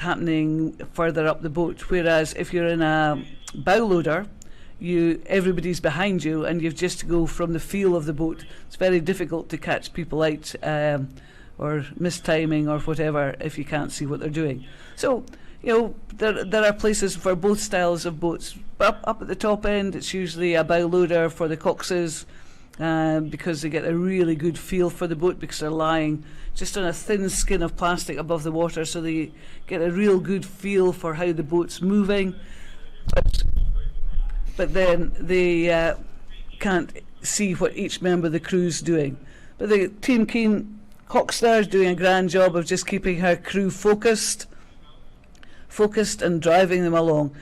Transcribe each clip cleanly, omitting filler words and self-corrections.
happening further up the boat, whereas if you're in a bow loader, everybody's behind you and you've just to go from the feel of the boat. It's very difficult to catch people out or mistiming or whatever if you can't see what they're doing. So, there are places for both styles of boats. Up at the top end, it's usually a bow loader for the coxes, because they get a really good feel for the boat because they're lying just on a thin skin of plastic above the water, so they get a real good feel for how the boat's moving. But then they can't see what each member of the crew's doing. But the Team Keane cox there is doing a grand job of just keeping her crew focused and driving them along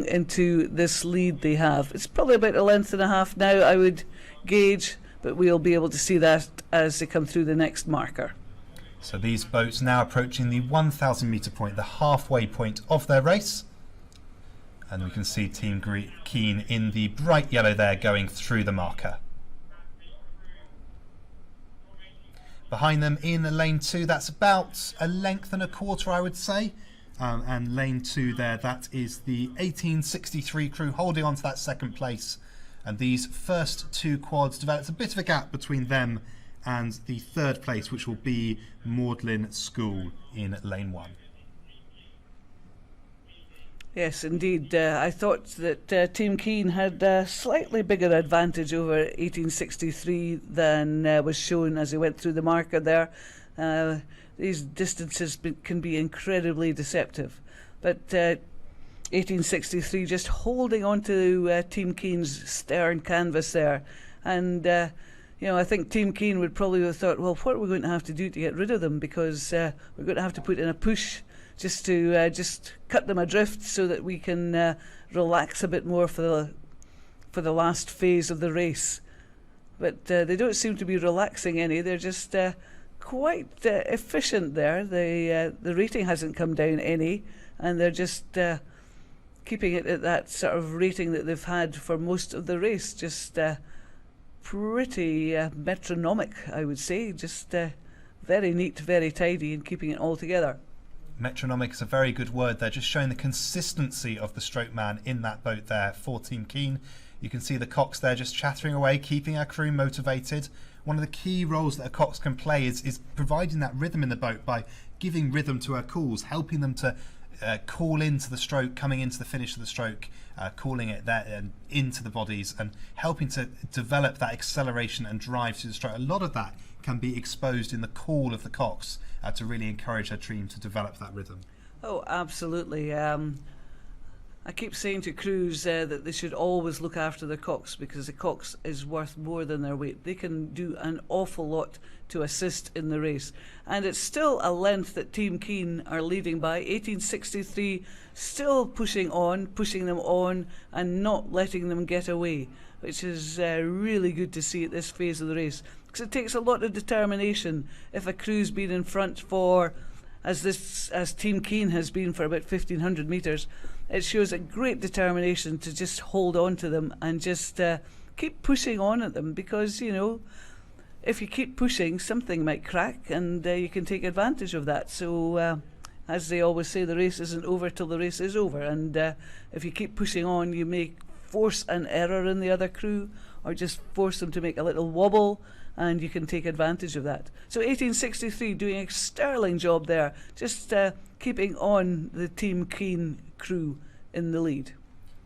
into this lead they have. It's probably about a length and a half now, I would gauge, but we'll be able to see that as they come through the next marker. So these boats now approaching the 1,000 metre point, the halfway point of their race. And we can see Team Keane in the bright yellow there going through the marker. Behind them in lane 2, that's about a length and a quarter, I would say. And lane 2 there, that is the 1863 crew holding on to that second place. And these first two quads developed a bit of a gap between them and the third place, which will be Magdalen School in lane 1. Yes, indeed. I thought that Team Keane had a slightly bigger advantage over 1863 than was shown as he went through the marker there. These distances can be incredibly deceptive. But 1863 just holding on to Team Keane's stern canvas there. And, I think Team Keane would probably have thought, well, what are we going to have to do to get rid of them? Because we're going to have to put in a push just to just cut them adrift so that we can relax a bit more for the last phase of the race. But they don't seem to be relaxing any. They're just quite efficient there. The rating hasn't come down any, and they're just keeping it at that sort of rating that they've had for most of the race. Just pretty metronomic, I would say. Just very neat, very tidy, and keeping it all together. Metronomic is a very good word there, just showing the consistency of the stroke man in that boat there for Team Keane. You can see the cox there just chattering away, keeping our crew motivated. One of the key roles that a cox can play is providing that rhythm in the boat by giving rhythm to her calls, helping them to call into the stroke, coming into the finish of the stroke, calling it there and into the bodies, and helping to develop that acceleration and drive to the stroke. A lot of that can be exposed in the call of the cox to really encourage her team to develop that rhythm. Oh, absolutely. I keep saying to crews that they should always look after their cox, because the cox is worth more than their weight. They can do an awful lot to assist in the race. And it's still a length that Team Keane are leading by. 1863 still pushing them on and not letting them get away, which is really good to see at this phase of the race. Because it takes a lot of determination if a crew's been in front for, as Team Keane has been for about 1,500 metres. It shows a great determination to just hold on to them and just keep pushing on at them, because, if you keep pushing, something might crack, and you can take advantage of that. So, as they always say, the race isn't over till the race is over, and if you keep pushing on, you may force an error in the other crew, or just force them to make a little wobble, and you can take advantage of that. So 1863 doing a sterling job there, just keeping on the Team Keane crew in the lead.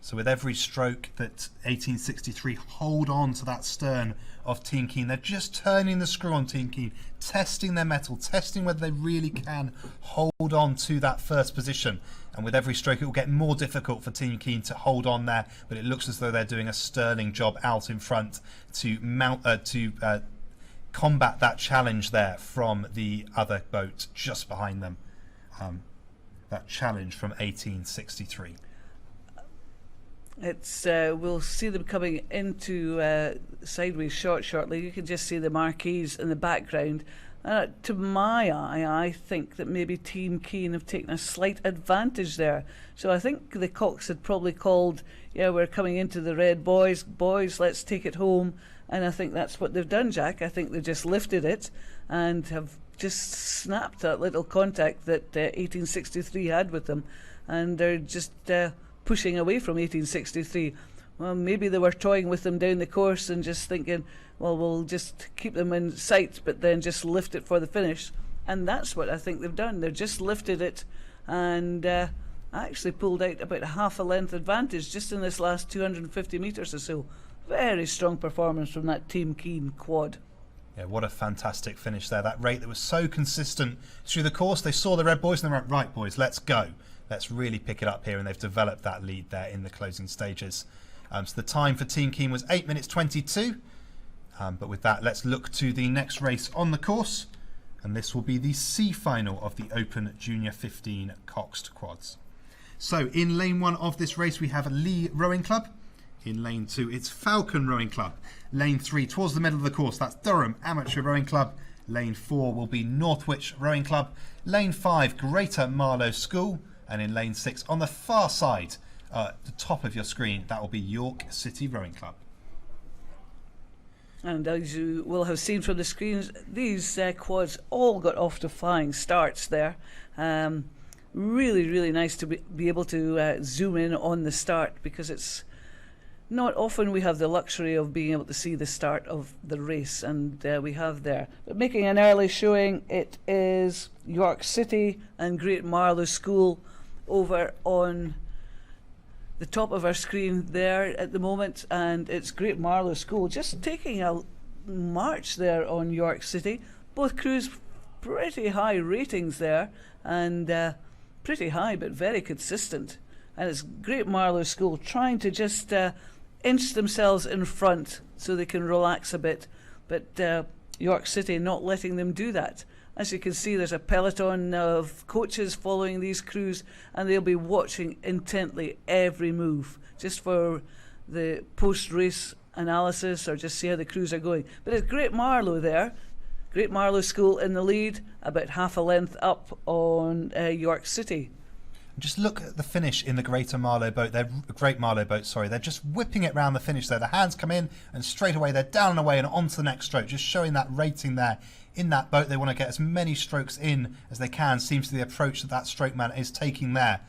So with every stroke that 1863 hold on to that stern of Team Keane, they're just turning the screw on Team Keane, testing their mettle, testing whether they really can hold on to that first position. And with every stroke, it will get more difficult for Team Keane to hold on there, but it looks as though they're doing a sterling job out in front to combat that challenge there from the other boat just behind them. That challenge from 1863. It's we'll see them coming into sideways shortly. You can just see the marquees in the background. To my eye, I think that maybe Team Keane have taken a slight advantage there. So I think the cox had probably called, yeah, we're coming into the red, boys, let's take it home. And I think that's what they've done, Jack. I think they've just lifted it and have just snapped that little contact that 1863 had with them, and they're just pushing away from 1863. Well, maybe they were toying with them down the course and just thinking, well, we'll just keep them in sight, but then just lift it for the finish. And that's what I think they've done. They've just lifted it and actually pulled out about half a length advantage just in this last 250 metres or so. Very strong performance from that Team Keane quad. Yeah, what a fantastic finish there. That rate that was so consistent through the course. They saw the red boys and they went, right, boys, let's go. Let's really pick it up here. And they've developed that lead there in the closing stages. So the time for Team Keane was 8 minutes 22. But with that, let's look to the next race on the course. And this will be the C final of the Open Junior 15 Coxed Quads. So in lane 1 of this race, we have Lee Rowing Club. In lane 2, it's Falcon Rowing Club. Lane 3, towards the middle of the course, that's Durham Amateur Rowing Club. Lane 4 will be Northwich Rowing Club. Lane 5, Greater Marlow School. And in lane 6, on the far side, the top of your screen, that will be York City Rowing Club. And as you will have seen from the screens, these quads all got off to flying starts there. Really, really nice to be able to zoom in on the start, because it's not often we have the luxury of being able to see the start of the race, and we have there. But making an early showing, it is York City and Great Marlow School over on the top of our screen there at the moment, and it's Great Marlow School just taking a march there on York City. Both crews pretty high ratings there, and pretty high but very consistent. And it's Great Marlow School trying to just inch themselves in front so they can relax a bit, but York City not letting them do that. As you can see, there's a peloton of coaches following these crews, and they'll be watching intently every move just for the post-race analysis, or just see how the crews are going. But it's Great Marlow there, Great Marlow School in the lead, about half a length up on York City. Just look at the finish in the Greater Marlow boat. Great Marlow boat, sorry. They're just whipping it round the finish there. The hands come in and straight away they're down and away and onto the next stroke, just showing that rating there in that boat. They want to get as many strokes in as they can. Seems to be the approach that stroke man is taking there.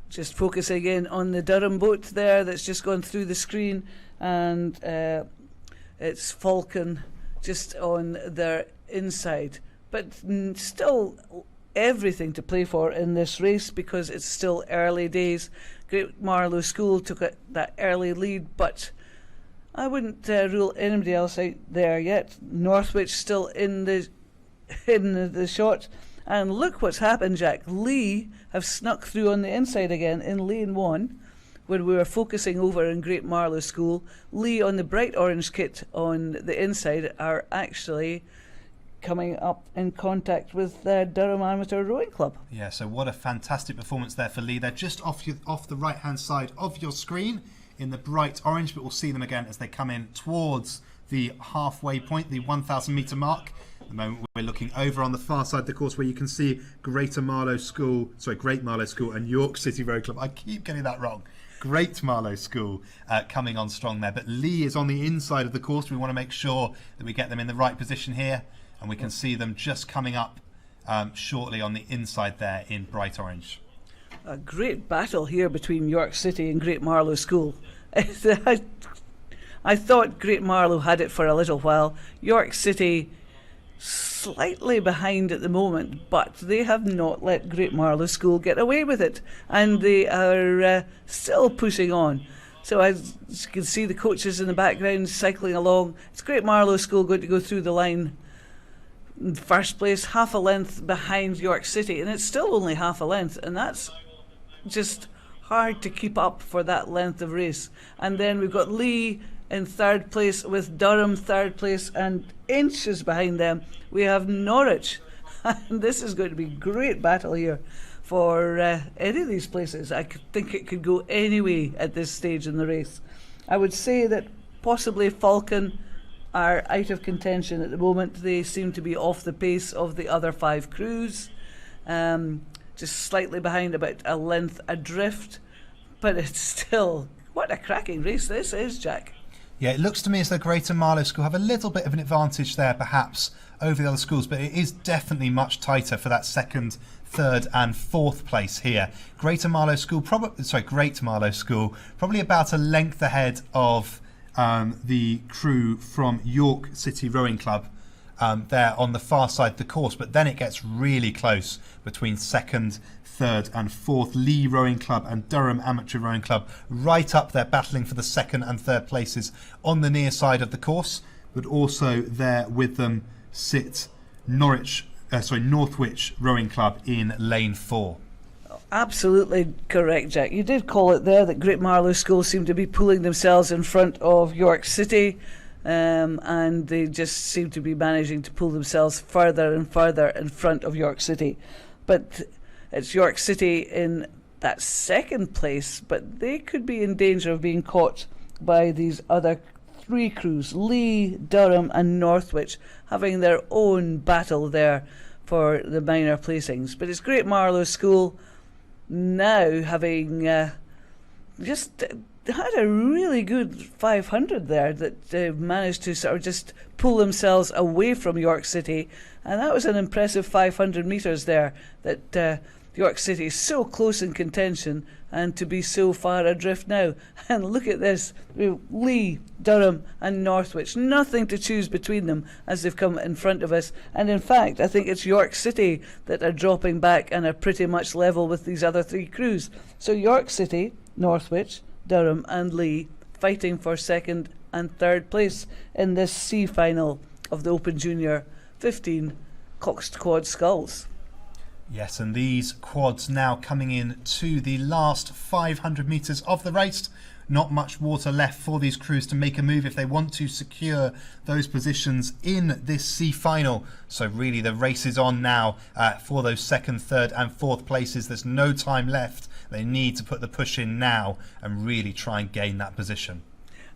Just focusing in on the Durham boat there that's just gone through the screen, and it's Falcon just on their inside. But still everything to play for in this race, because it's still early days. Great Marlow School took that early lead, but I wouldn't rule anybody else out there yet. Northwich still in the shot, and look what's happened, Jack. Lee have snuck through on the inside again in lane 1, when we were focusing over in Great Marlow School. Lee on the bright orange kit on the inside are actually coming up in contact with Durham Amateur Rowing Club. Yeah, so what a fantastic performance there for Lee. They're just off the right-hand side of your screen in the bright orange, but we'll see them again as they come in towards the halfway point, the 1,000 metre mark. At the moment we're looking over on the far side of the course, where you can see Great Marlow School and York City Rowing Club. I keep getting that wrong. Great Marlow School coming on strong there, but Lee is on the inside of the course. We want to make sure that we get them in the right position here, and we can see them just coming up shortly on the inside there in bright orange. A great battle here between York City and Great Marlow School. I thought Great Marlow had it for a little while. York City slightly behind at the moment, but they have not let Great Marlow School get away with it, and they are still pushing on. So as you can see, the coaches in the background cycling along. It's Great Marlow School going to go through the line in first place, half a length behind York City, and it's still only half a length, and that's just hard to keep up for that length of race. And then we've got Lee in third place, with Durham third place, and inches behind them we have Norwich. And this is going to be a great battle here for any of these places. I think it could go any way at this stage in the race. I would say that possibly Falcon are out of contention at the moment. They seem to be off the pace of the other 5 crews, just slightly behind, about a length adrift, but it's still, what a cracking race this is, Jack. Yeah, it looks to me as though Greater Marlow School have a little bit of an advantage there, perhaps, over the other schools, but it is definitely much tighter for that second, third and fourth place here. Great Marlow School, probably about a length ahead of the crew from York City Rowing Club there on the far side of the course, but then it gets really close between second, third and fourth. Lee Rowing Club and Durham Amateur Rowing Club right up there battling for the second and third places on the near side of the course, but also there with them sit Northwich Rowing Club in lane 4. Absolutely correct, Jack. You did call it there that Great Marlow School seem to be pulling themselves in front of York City, and they just seem to be managing to pull themselves further and further in front of York City. But it's York City in that second place, but they could be in danger of being caught by these other 3 crews, Lee, Durham and Northwich, having their own battle there for the minor placings. But it's Great Marlow School now having just had a really good 500 there, that they managed to sort of just pull themselves away from York City, and that was an impressive 500 metres there, that York City is so close in contention and to be so far adrift now. And look at this, Lee, Durham and Northwich, nothing to choose between them as they've come in front of us. And in fact, I think it's York City that are dropping back and are pretty much level with these other 3 crews. So York City, Northwich, Durham and Lee fighting for second and third place in this C final of the Open Junior 15 Coxed Quad Sculls. Yes, and these quads now coming in to the last 500 metres of the race. Not much water left for these crews to make a move if they want to secure those positions in this C final. So really the race is on now for those second, third and fourth places. There's no time left. They need to put the push in now and really try and gain that position.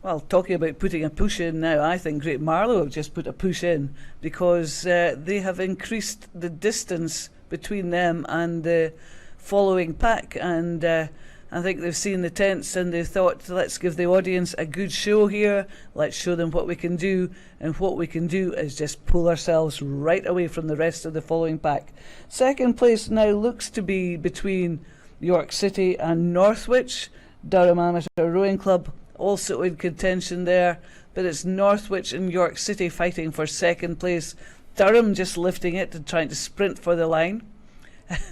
Well, talking about putting a push in now, I think Great Marlow have just put a push in because they have increased the distance between them and the following pack, and I think they've seen the tents and they've thought, let's give the audience a good show here, let's show them what we can do, and what we can do is just pull ourselves right away from the rest of the following pack. Second place now looks to be between York City and Northwich. Durham Amateur Rowing Club also in contention there, but it's Northwich and York City fighting for second place. Durham just lifting it and trying to sprint for the line.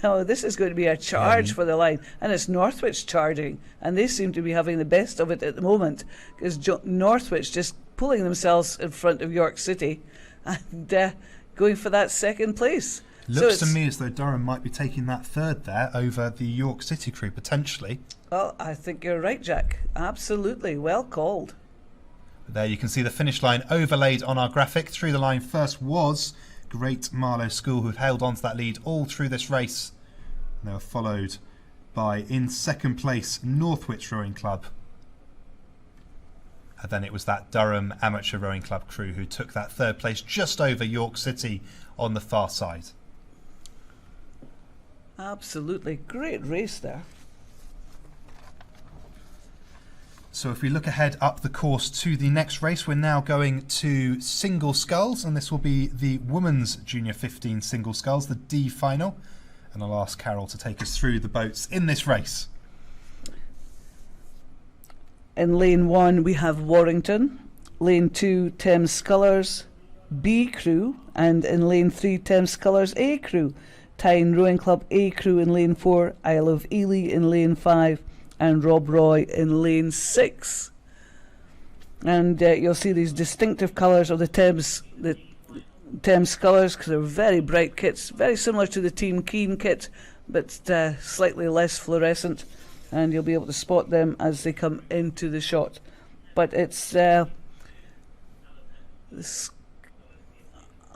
Oh, this is going to be a charge for the line, and it's Northwich charging, and they seem to be having the best of it at the moment, because Northwich just pulling themselves in front of York City and going for that second place. Looks to me as though Durham might be taking that third there over the York City crew, potentially. Well, I think you're right, Jack. Absolutely. Well called. There you can see the finish line overlaid on our graphic. Through the line first was Great Marlow School, who've held on to that lead all through this race. They were followed by, in second place, Northwich Rowing Club. And then it was that Durham Amateur Rowing Club crew who took that third place just over York City on the far side. Absolutely. Great race there. So if we look ahead up the course to the next race, we're now going to single sculls, and this will be the Women's Junior 15 single sculls, the D final. And I'll ask Carol to take us through the boats in this race. In lane 1 we have Warrington, lane 2 Thames Scullers B crew, and in lane 3 Thames Scullers A crew. Tyne Rowing Club A crew in lane 4, Isle of Ely in lane 5, and Rob Roy in lane 6. And you'll see these distinctive colours of the Thames Scullers, because they're very bright kits, very similar to the Team Keane kit, but slightly less fluorescent, and you'll be able to spot them as they come into the shot. But it's this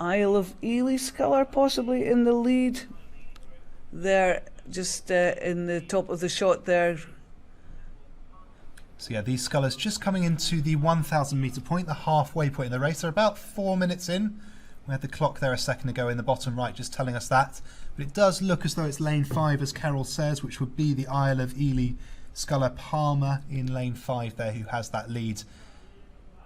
Isle of Ely Sculler possibly in the lead. They're just in the top of the shot there. So yeah, these scullers just coming into the 1,000 metre point, the halfway point in the race. They're about 4 minutes in. We had the clock there a second ago in the bottom right just telling us that. But it does look as though it's lane 5, as Carol says, which would be the Isle of Ely sculler. Palmer in lane 5 there, who has that lead.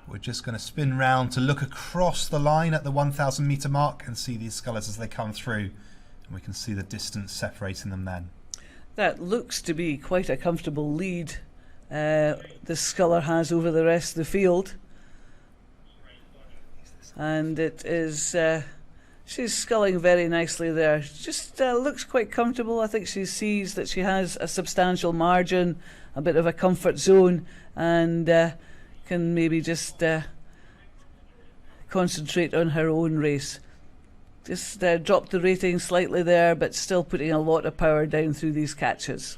We're just going to spin round to look across the line at the 1,000 metre mark and see these scullers as they come through. And we can see the distance separating them then. That looks to be quite a comfortable lead the sculler has over the rest of the field. And it is, she's sculling very nicely there. Just looks quite comfortable. I think she sees that she has a substantial margin, a bit of a comfort zone, and can maybe just concentrate on her own race. Just dropped the rating slightly there, but still putting a lot of power down through these catches.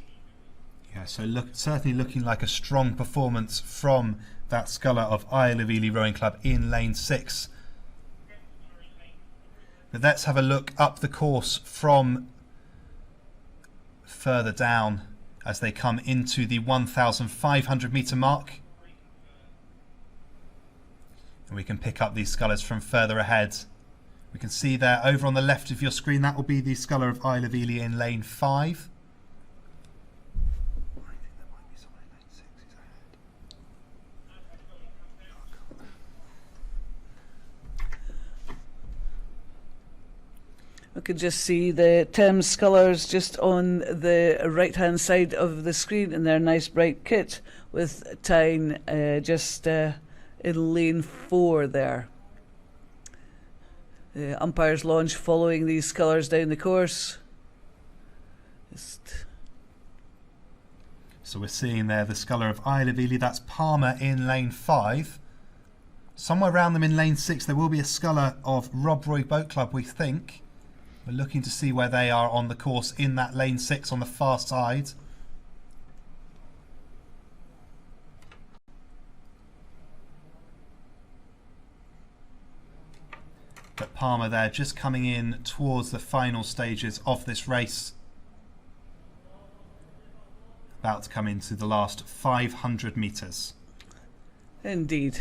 Yeah, so certainly looking like a strong performance from that sculler of Isle of Ely Rowing Club in lane 6. But let's have a look up the course from further down as they come into the 1,500 metre mark. And we can pick up these scullers from further ahead. We can see there over on the left of your screen, that will be the sculler of Isle of Ely in lane 5. We could just see the Thames scullers just on the right hand side of the screen in their nice bright kit, with Tyne just in lane 4 there. The umpire's launch following these scullers down the course. So we're seeing there the sculler of Isle of Ely, that's Palmer in lane 5. Somewhere around them in lane 6 there will be a sculler of Rob Roy Boat Club, we think. We're looking to see where they are on the course in that lane 6 on the far side. But Palmer there just coming in towards the final stages of this race. About to come into the last 500 metres. Indeed.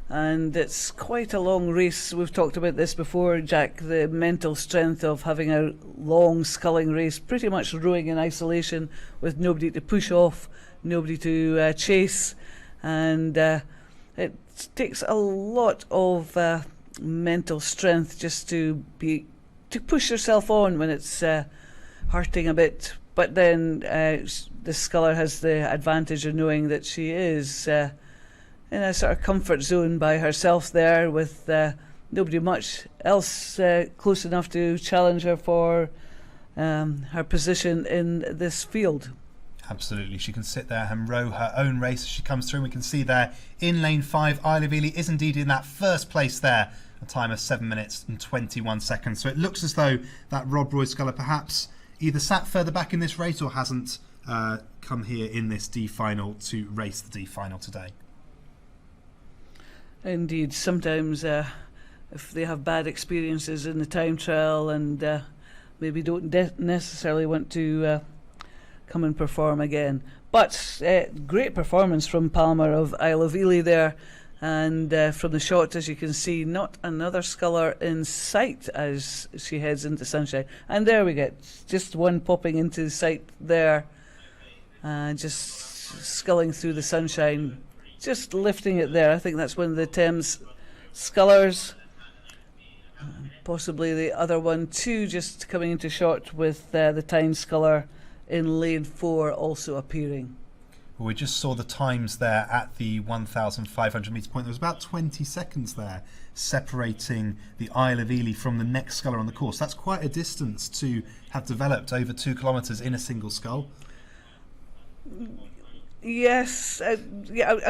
And it's quite a long race. We've talked about this before, Jack, the mental strength of having a long sculling race, pretty much rowing in isolation with nobody to push off, nobody to chase. And it takes a lot of mental strength just to push yourself on when it's hurting a bit. But then the sculler has the advantage of knowing that she is in a sort of comfort zone by herself there, with nobody much else close enough to challenge her for her position in this field. Absolutely, she can sit there and row her own race as she comes through. We can see there in lane 5, Isle of Ely is indeed in that first place there, a time of 7 minutes and 21 seconds. So it looks as though that Rob Roy sculler perhaps either sat further back in this race or hasn't come here in this D final to race the D final today. Indeed, sometimes if they have bad experiences in the time trial and maybe don't necessarily want to come and perform again. But great performance from Palmer of Isle of Ely there, and from the shot, as you can see, not another sculler in sight as she heads into sunshine. And there we get just one popping into sight there, just sculling through the sunshine. Just lifting it there. I think that's one of the Thames scullers. Possibly the other one too, just coming into shot with the Tyne sculler in lane 4 also appearing. Well, we just saw the times there at the 1,500 metre point. There was about 20 seconds there separating the Isle of Ely from the next sculler on the course. That's quite a distance to have developed over 2 kilometres in a single scull. Yes, I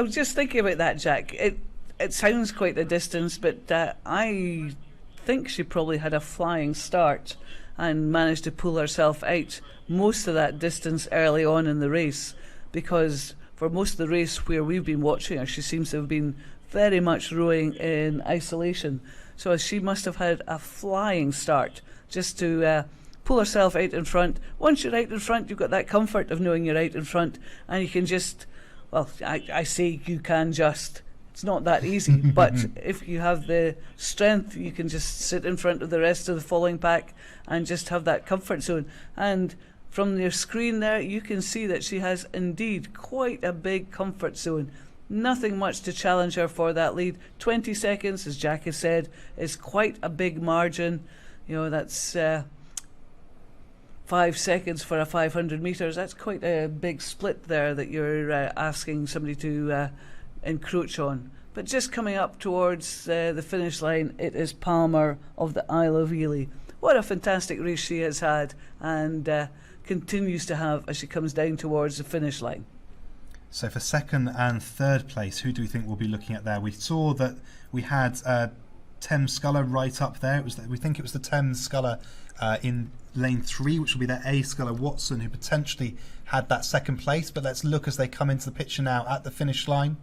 was just thinking about that, Jack. It sounds quite a distance, but I think she probably had a flying start and managed to pull herself out most of that distance early on in the race, because for most of the race where we've been watching her, she seems to have been very much rowing in isolation. So she must have had a flying start just to pull herself out in front. Once you're out in front, you've got that comfort of knowing you're out in front, and you can just, well, I say you can just, it's not that easy, but if you have the strength, you can just sit in front of the rest of the following pack and just have that comfort zone. And from your screen there, you can see that she has indeed quite a big comfort zone. Nothing much to challenge her for that lead. 20 seconds, as Jack has said, is quite a big margin. You know, that's 5 seconds for a 500 metres. That's quite a big split there that you're asking somebody to encroach on. But just coming up towards the finish line, it is Palmer of the Isle of Ely. What a fantastic race she has had and continues to have as she comes down towards the finish line. So for second and third place, who do we think we'll be looking at there? We saw that we had Thames Sculler right up there. We think it was the Thames Sculler in lane 3, which will be their A Sculler Watson, who potentially had that second place. But let's look as they come into the picture now at the finish line.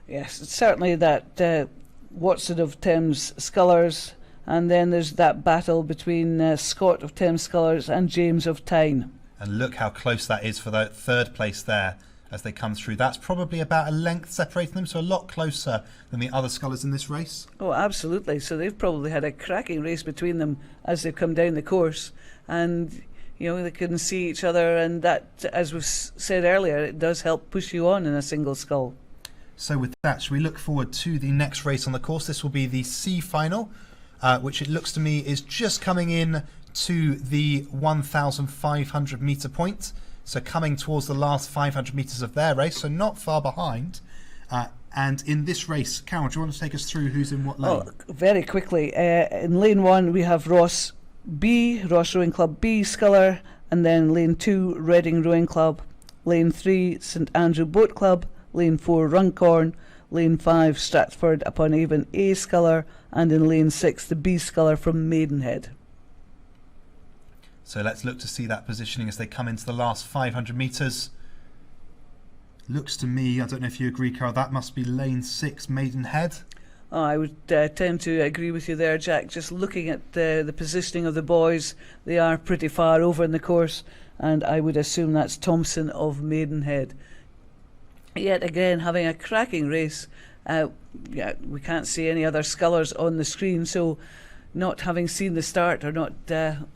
Yes, certainly that Watson of Thames Scullers, and then there's that battle between Scott of Thames Scullers and James of Tyne. And look how close that is for that third place there as they come through. That's probably about a length separating them, so a lot closer than the other Scullers in this race. Oh, absolutely. So they've probably had a cracking race between them as they've come down the course. And, you know, they can see each other, and that, as we've said earlier, it does help push you on in a single scull. So with that, should we look forward to the next race on the course? This will be the C final, which it looks to me is just coming in to the 1,500 metre point. So coming towards the last 500 metres of their race, so not far behind. And in this race, Carol, do you want to take us through who's in what lane? Oh, very quickly. In lane 1, we have Ross Rowing Club B Sculler, and then lane 2, Reading Rowing Club, lane 3, St Andrew Boat Club, lane 4, Runcorn, lane 5, Stratford upon Avon A Sculler, and in lane 6, the B Sculler from Maidenhead. So let's look to see that positioning as they come into the last 500 metres. Looks to me, I don't know if you agree, Carol, that must be lane 6, Maidenhead. Oh, I would tend to agree with you there, Jack. Just looking at the positioning of the boys, they are pretty far over in the course, and I would assume that's Thompson of Maidenhead. Yet again, having a cracking race. Yeah, we can't see any other scullers on the screen, so not having seen the start or not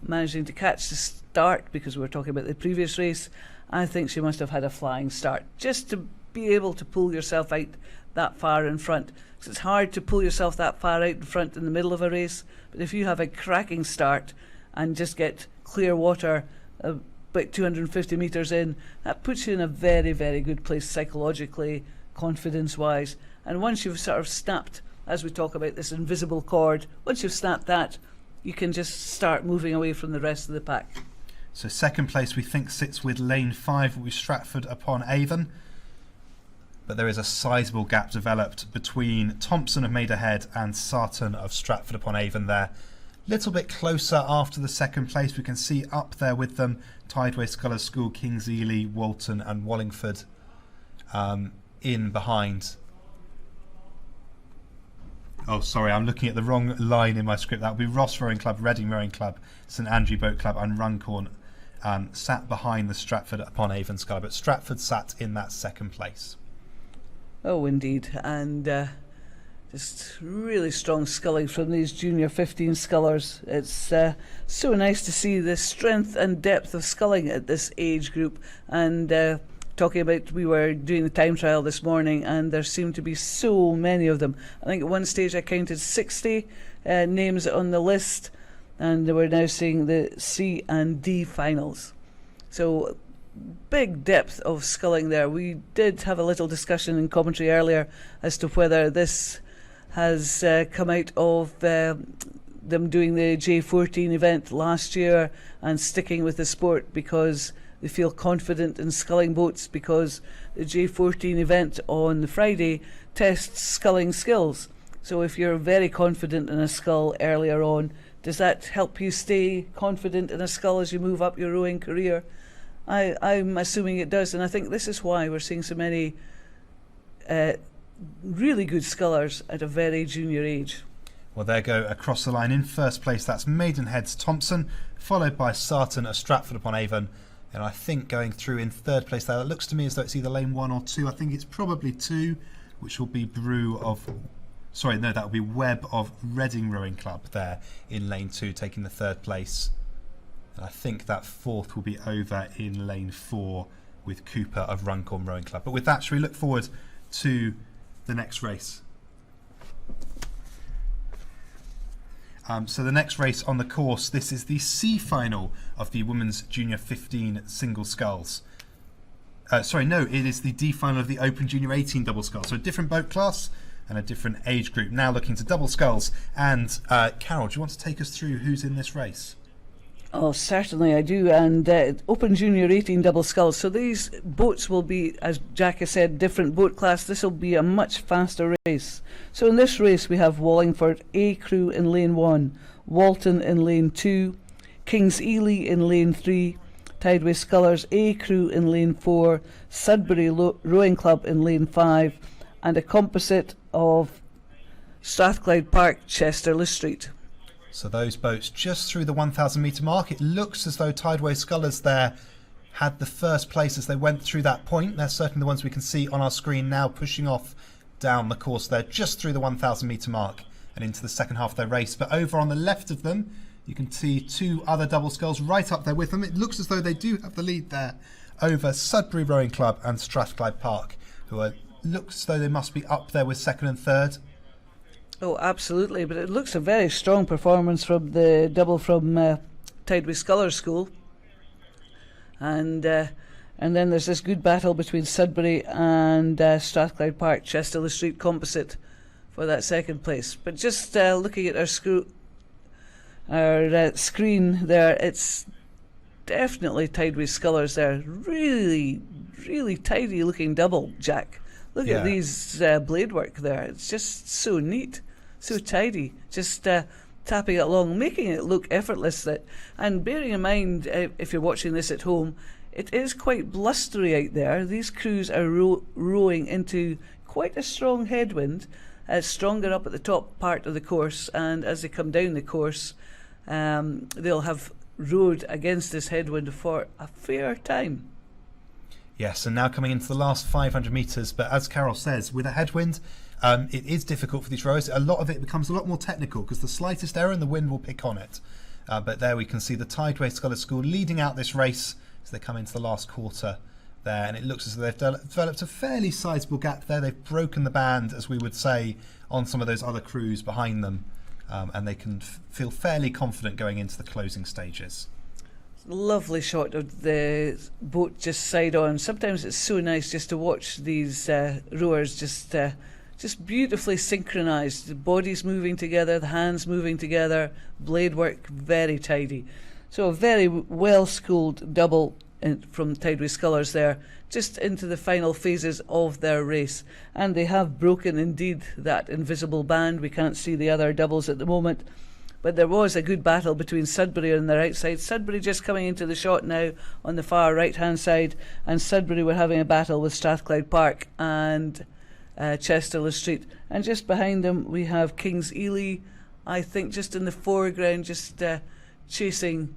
managing to catch the start, because we were talking about the previous race, I think she must have had a flying start just to be able to pull yourself out that far in front. Because it's hard to pull yourself that far out in front in the middle of a race, but if you have a cracking start and just get clear water about 250 metres in, that puts you in a very, very good place psychologically, confidence-wise. And once you've sort of snapped, as we talk about this invisible cord, once you've snapped that, you can just start moving away from the rest of the pack. So second place we think sits with lane 5 with Stratford upon Avon. But there is a sizable gap developed between Thompson of Maidenhead and Sarton of Stratford upon Avon there. Little bit closer after the second place. We can see up there with them Tideway, Scullers School, Kings Ely, Walton and Wallingford in behind. Oh, sorry, I'm looking at the wrong line in my script. That would be Ross Rowing Club, Reading Rowing Club, St Andrew Boat Club and Runcorn sat behind the Stratford upon Avon Sculler, but Stratford sat in that second place. Oh, indeed. And just really strong sculling from these junior 15 scullers. It's so nice to see the strength and depth of sculling at this age group. And talking about, we were doing the time trial this morning, and there seemed to be so many of them. I think at one stage I counted 60 names on the list, and we're now seeing the C and D finals. So big depth of sculling there. We did have a little discussion in commentary earlier as to whether this has come out of them doing the J14 event last year and sticking with the sport because they feel confident in sculling boats, because the J14 event on the Friday tests sculling skills. So if you're very confident in a scull earlier on, does that help you stay confident in a scull as you move up your rowing career? I'm assuming it does, and I think this is why we're seeing so many really good scullers at a very junior age. Well, there go across the line. In first place, that's Maidenhead's Thompson, followed by Sarton of Stratford upon Avon. And I think going through in third place there, it looks to me as though it's either lane 1 or 2. I think it's probably 2, which will be that will be Webb of Reading Rowing Club there in lane 2, taking the third place. And I think that fourth will be over in lane 4 with Cooper of Runcorn Rowing Club. But with that, shall we look forward to the next race. So the next race on the course, this is the C final of the Women's Junior 15 Single Sculls. Sorry, no, it is the D final of the Open Junior 18 Double Sculls. So a different boat class and a different age group. Now looking to double sculls. And Carol, do you want to take us through who's in this race? Oh, certainly I do. And Open Junior 18 Double Sculls. So these boats will be, as Jack has said, different boat class. This will be a much faster race. So in this race we have Wallingford A crew in lane 1, Walton in lane 2, King's Ely in lane 3, Tideway Scullers A crew in lane 4, Sudbury Rowing Club in lane 5, and a composite of Strathclyde Park, Chester Street. So those boats just through the 1,000 metre mark. It looks as though Tideway Scullers there had the first place as they went through that point. They're certainly the ones we can see on our screen now pushing off down the course there just through the 1,000 metre mark and into the second half of their race. But over on the left of them you can see two other double sculls right up there with them. It looks as though they do have the lead there over Sudbury Rowing Club and Strathclyde Park, who looks as though they must be up there with second and third. Oh, absolutely, but it looks a very strong performance from the double from Tideway Scullers School. And then there's this good battle between Sudbury and Strathclyde Park, Chester Street composite for that second place. But just looking at our screen there, it's definitely Tideway Scullers there. Really, really tidy looking double, Jack. Look at these blade work there. It's just so neat. So tidy, just tapping it along, making it look effortless. And bearing in mind, if you're watching this at home, it is quite blustery out there. These crews are rowing into quite a strong headwind, stronger up at the top part of the course, and as they come down the course, they'll have rowed against this headwind for a fair time. Yes, and now coming into the last 500 metres, but as Carol says, with a headwind, it is difficult for these rowers. A lot of it becomes a lot more technical because the slightest error and the wind will pick on it. But there we can see the Tideway Scullers School leading out this race as they come into the last quarter there, and it looks as though they've developed a fairly sizable gap there. They've broken the band, as we would say, on some of those other crews behind them, and they can feel fairly confident going into the closing stages. Lovely shot of the boat just side on. Sometimes it's so nice just to watch these rowers just beautifully synchronised. The bodies moving together, the hands moving together, blade work very tidy. So a very well schooled double from Tideway Scullers there, just into the final phases of their race. And they have broken indeed that invisible band. We can't see the other doubles at the moment. But there was a good battle between Sudbury on their outside. Sudbury just coming into the shot now on the far right hand side, and Sudbury were having a battle with Strathclyde Park and Chester Street. And just behind them we have King's Ely, I think just in the foreground, just chasing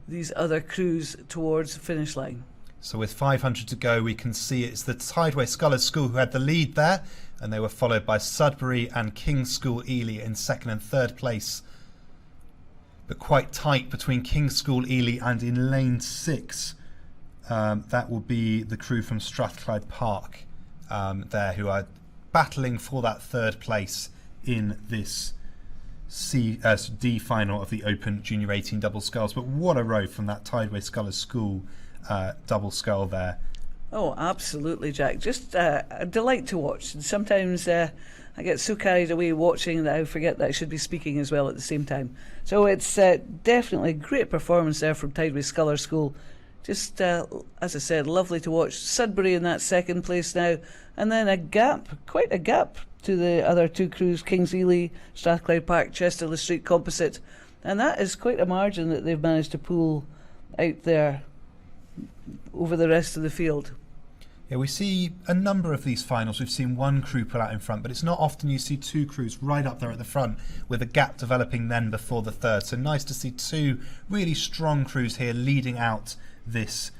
these other crews towards the finish line. So with 500 to go, we can see it's the Tideway Scullers School who had the lead there, and they were followed by Sudbury and King's School Ely in second and third place. But quite tight between King's School Ely and in lane 6. That will be the crew from Strathclyde Park there, who are battling for that third place in this D final of the Open Junior 18 Double Sculls. But what a row from that Tideway Scullers School double scull there. Oh, absolutely, Jack. Just a delight to watch. And sometimes I get so carried away watching that I forget that I should be speaking as well at the same time. So it's definitely a great performance there from Tideway Scullers School. Just, as I said, lovely to watch. Sudbury in that second place now. And then a gap, quite a gap to the other two crews, King's Ely, Strathclyde Park, Chester Street composite. And that is quite a margin that they've managed to pull out there over the rest of the field. Yeah, we see a number of these finals. We've seen one crew pull out in front, but it's not often you see two crews right up there at the front with a gap developing then before the third. So nice to see two really strong crews here leading out this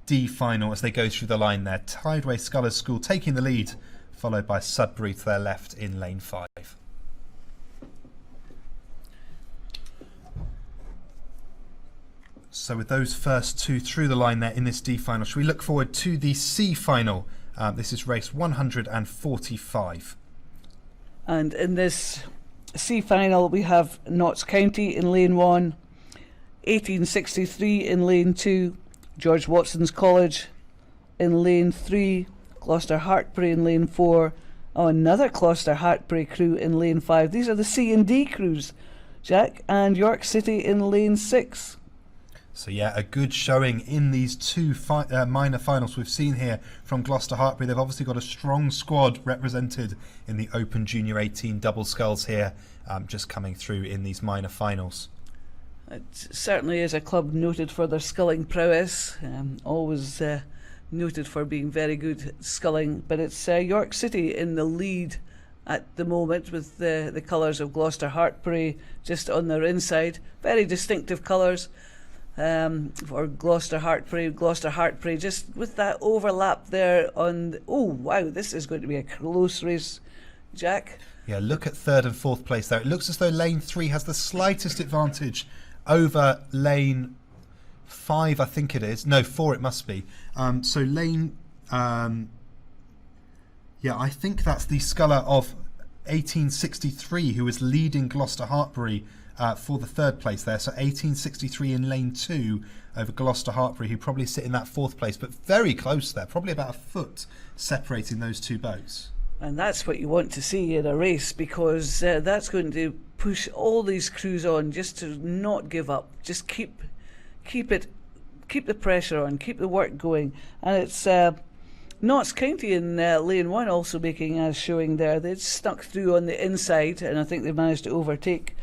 D final as they go through the line there. Tideway Scullers School taking the lead, followed by Sudbury to their left in lane 5. So with those first two through the line there in this D final, should we look forward to the C final This is race 145. And in this C final, we have Notts County in lane 1, 1863 in lane 2, George Watson's College in lane 3, Gloucester Hartpury in lane 4, another Gloucester Hartpury crew in lane 5. These are the C and D crews, Jack, and York City in lane 6. So yeah, a good showing in these two minor finals we've seen here from Gloucester Hartpury. They've obviously got a strong squad represented in the Open Junior 18 double sculls here, just coming through in these minor finals. It certainly is a club noted for their sculling prowess, always noted for being very good at sculling, but it's York City in the lead at the moment with the colours of Gloucester Hartpury just on their inside. Very distinctive colours. For Gloucester Hartpury, just with that overlap there on oh wow, this is going to be a close race, Jack. Yeah, look at third and fourth place there. It looks as though lane 3 has the slightest advantage over lane 5, I think it is. No, 4 it must be. So lane yeah, I think that's the sculler of 1863 who is leading Gloucester Hartpury for the third place there. So 1863 in lane 2 over Gloucester Hartpury, who probably sit in that fourth place, but very close there, probably about a foot separating those two boats. And that's what you want to see in a race, because that's going to push all these crews on just to not give up, just keep the pressure on, keep the work going. And it's Notts County in lane 1 also making a showing there. They stuck through on the inside, and I think they managed to overtake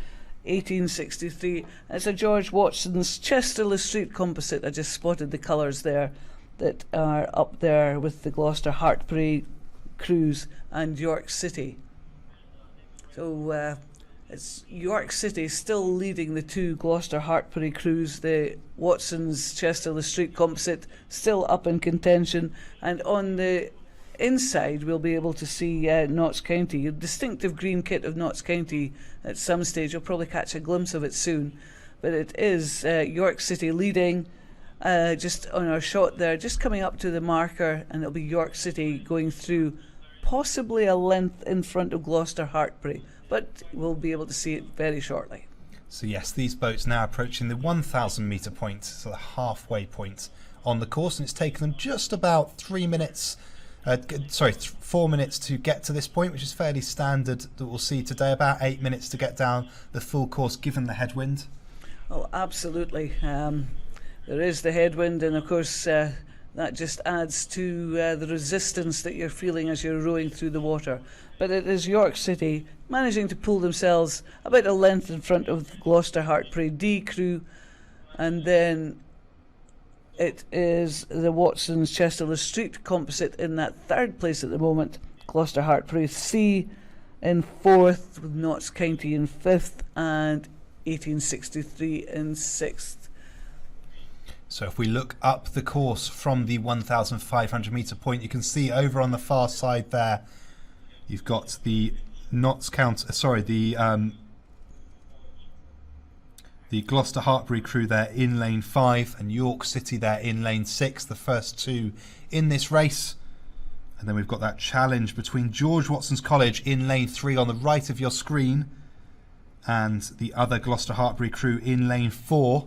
1863. It's a George Watson's Chesterless Street composite. I just spotted the colours there that are up there with the Gloucester Hartpury crews and York City. So it's York City still leading the two Gloucester Hartpury crews. The Watson's Chesterless Street composite still up in contention, and on the inside we'll be able to see Notts County, a distinctive green kit of Notts County at some stage. You'll probably catch a glimpse of it soon, but it is York City leading just on our shot there, just coming up to the marker, and it'll be York City going through, possibly a length in front of Gloucester Hartpury, but we'll be able to see it very shortly. So yes, these boats now approaching the 1,000 metre point, so the halfway point on the course, and it's taken them just about 4 minutes to get to this point, which is fairly standard that we'll see today. About 8 minutes to get down the full course given the headwind. Oh, absolutely. There is the headwind, and of course that just adds to the resistance that you're feeling as you're rowing through the water. But it is York City managing to pull themselves about a length in front of Gloucester Hartpury D crew, and then it is the Watson's Chesterless Street composite in that third place at the moment. Gloucester Hartpury C in fourth, with Notts County in fifth, and 1863 in sixth. So if we look up the course from the 1,500 metre point, you can see over on the far side there, you've got the the Gloucester Hartpury crew there in lane 5, and York City there in lane 6, the first two in this race. And then we've got that challenge between George Watson's College in lane 3 on the right of your screen, and the other Gloucester Hartpury crew in lane 4.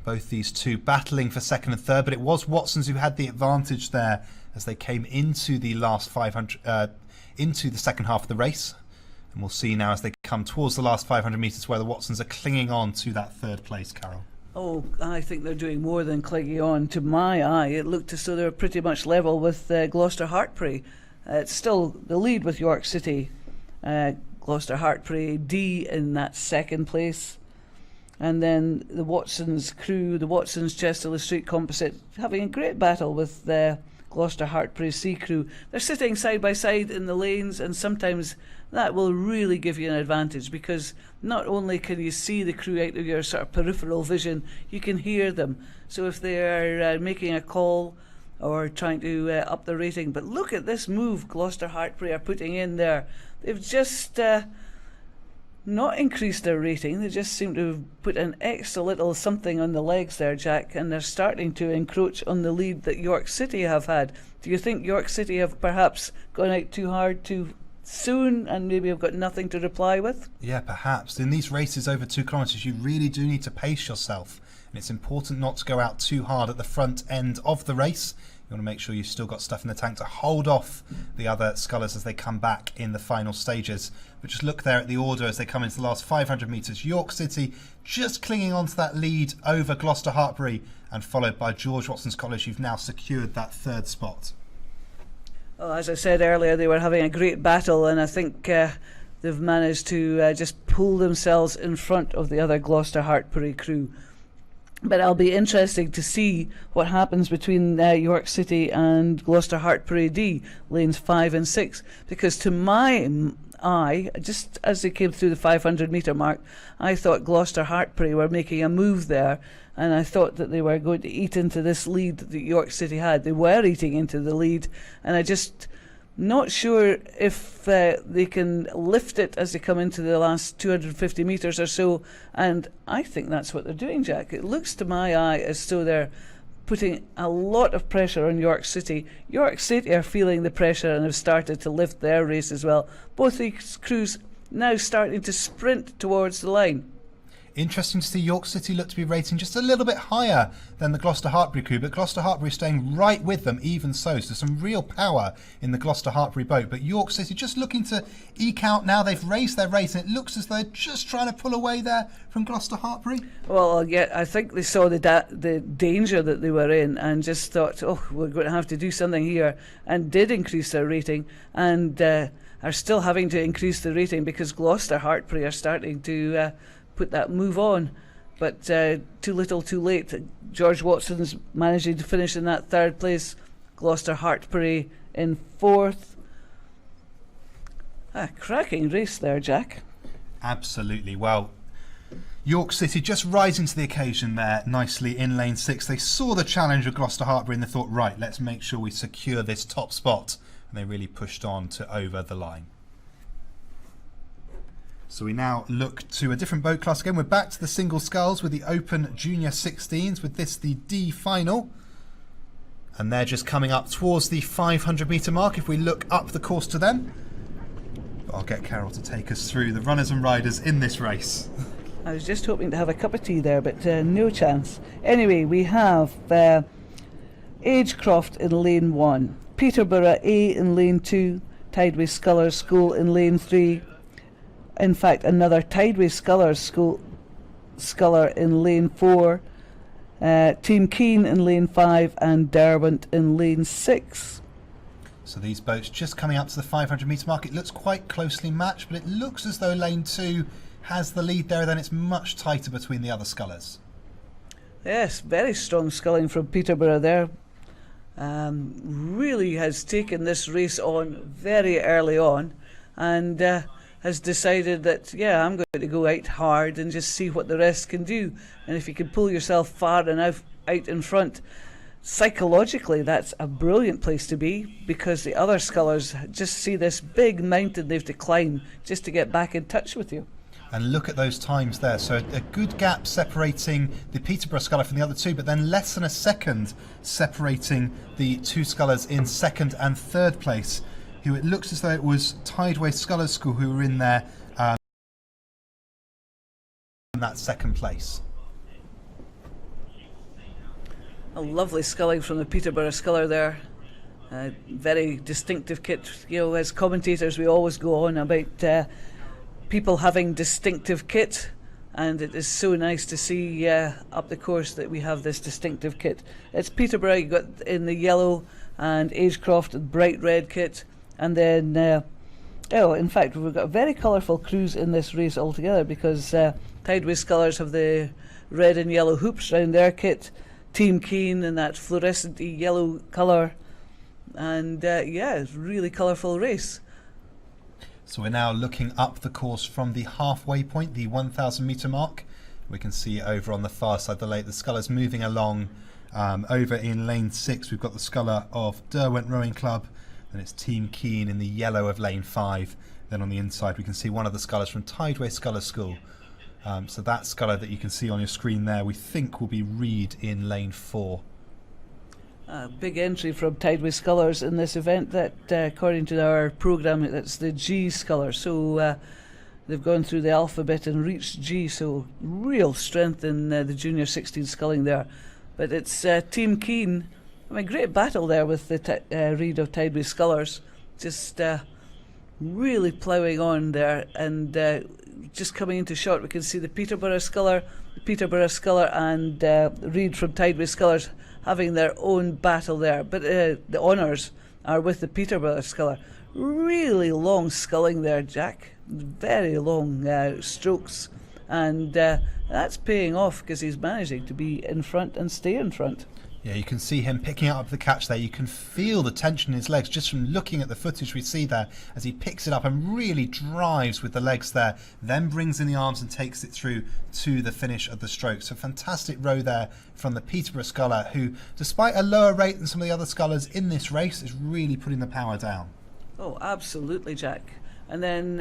Both these two battling for second and third, but it was Watson's who had the advantage there as they came into the last 500, into the second half of the race. And we'll see now as they come towards the last 500 metres where the Watsons are clinging on to that third place, Carol. Oh, I think they're doing more than clinging on. To my eye, it looked as though they were pretty much level with Gloucester Hartpury. It's still the lead with York City. Gloucester Hartpury D in that second place. And then the Watsons crew, the Watsons Chesterless Street composite, having a great battle with Gloucester Hartpury C crew. They're sitting side by side in the lanes, and sometimes that will really give you an advantage, because not only can you see the crew out of your sort of peripheral vision, you can hear them. So if they are making a call or trying to up the rating, but look at this move Gloucester Hartpury are putting in there. They've just not increased their rating. They just seem to have put an extra little something on the legs there, Jack, and they're starting to encroach on the lead that York City have had. Do you think York City have perhaps gone out too hard too soon and maybe have got nothing to reply with? Yeah, perhaps. In these races over 2 kilometres, you really do need to pace yourself. And it's important not to go out too hard at the front end of the race. You want to make sure you've still got stuff in the tank to hold off the other Scullers as they come back in the final stages. But just look there at the order as they come into the last 500 metres. York City just clinging on to that lead over Gloucester Hartpury, and followed by George Watson's College, who've now secured that 3rd spot. Well, as I said earlier, they were having a great battle, and I think they've managed to just pull themselves in front of the other Gloucester Hartpury crew. But it'll be interesting to see what happens between York City and Gloucester Hartpury D, lanes 5 and 6, because to my eye, just as they came through the 500 metre mark, I thought Gloucester Hartpury were making a move there, and I thought that they were going to eat into this lead that York City had. They were eating into the lead, and I just not sure if they can lift it as they come into the last 250 metres or so, and I think that's what they're doing, Jack. It looks to my eye as though they're putting a lot of pressure on York City. York City are feeling the pressure and have started to lift their race as well. Both these crews now starting to sprint towards the line. Interesting to see York City look to be rating just a little bit higher than the Gloucester Hartpury crew, but Gloucester Hartpury staying right with them even so. So some real power in the Gloucester Hartpury boat. But York City just looking to eke out now. They've raised their race, and it looks as though they're just trying to pull away there from Gloucester Hartpury. Well, yeah, I think they saw the danger that they were in and just thought, oh, we're going to have to do something here, and did increase their rating, and are still having to increase the rating because Gloucester Hartpury are starting to put that move on, but too little too late. George Watson's managing to finish in that 3rd place, Gloucester Hartpury in 4th. A cracking race there, Jack. Absolutely. Well, York City just rising to the occasion there nicely in lane 6. They saw the challenge of Gloucester Hartpury and they thought, right, let's make sure we secure this top spot, and they really pushed on to over the line. So we now look to a different boat class again. We're back to the single sculls with the Open Junior 16s, with this the D final. And they're just coming up towards the 500 metre mark if we look up the course to them. But I'll get Carol to take us through the runners and riders in this race. I was just hoping to have a cup of tea there, but no chance. Anyway, we have Agecroft in lane 1, Peterborough A in lane 2, Tideway Scullers School in lane 3, in fact another Tideway Scullers Sculler in lane 4, Team Keane in lane 5, and Derwent in lane 6. So these boats just coming up to the 500 metre mark. It looks quite closely matched, but it looks as though lane 2 has the lead there, then it's much tighter between the other scullers. Yes, very strong sculling from Peterborough there. Really has taken this race on very early on, and has decided that, yeah, I'm going to go out hard and just see what the rest can do. And if you can pull yourself far enough out in front, psychologically that's a brilliant place to be, because the other scullers just see this big mountain they've to climb just to get back in touch with you. And look at those times there. So a good gap separating the Peterborough sculler from the other two, but then less than a second separating the two scullers in 2nd and 3rd place, who it looks as though it was Tideway Scullers School who were in there in that 2nd place. A lovely sculling from the Peterborough sculler there. Very distinctive kit. You know, as commentators we always go on about people having distinctive kit, and it is so nice to see up the course that we have this distinctive kit. It's Peterborough, you got in the yellow, and Agecroft in bright red kit, and then in fact we've got very colourful crews in this race altogether, because Tideway Scullers have the red and yellow hoops round their kit, Team Keane in that fluorescent yellow colour, and yeah, it's a really colourful race. So we're now looking up the course from the halfway point, the 1,000 metre mark. We can see over on the far side of the lake the scullers moving along. Over in lane 6 we've got the sculler of Derwent Rowing Club, and it's Team Keane in the yellow of lane 5, Then on the inside we can see one of the scullers from Tideway Scullers School. So that sculler that you can see on your screen there, we think will be Reed in lane 4. Big entry from Tideway Scullers in this event. That, according to our programme, that's the G sculler. So they've gone through the alphabet and reached G. So real strength in the junior 16 sculling there. But it's Team Keane. I mean, great battle there with the Reed of Tideway Scullers. Just really ploughing on there, and just coming into shot, we can see the Peterborough sculler and Reed from Tideway Scullers having their own battle there. But the honours are with the Peterborough sculler. Really long sculling there, Jack. Very long strokes, and that's paying off because he's managing to be in front and stay in front. Yeah, you can see him picking up the catch there. You can feel the tension in his legs just from looking at the footage we see there as he picks it up and really drives with the legs there, then brings in the arms and takes it through to the finish of the stroke. So fantastic row there from the Peterborough sculler, who, despite a lower rate than some of the other scullers in this race, is really putting the power down. Oh, absolutely, Jack. And then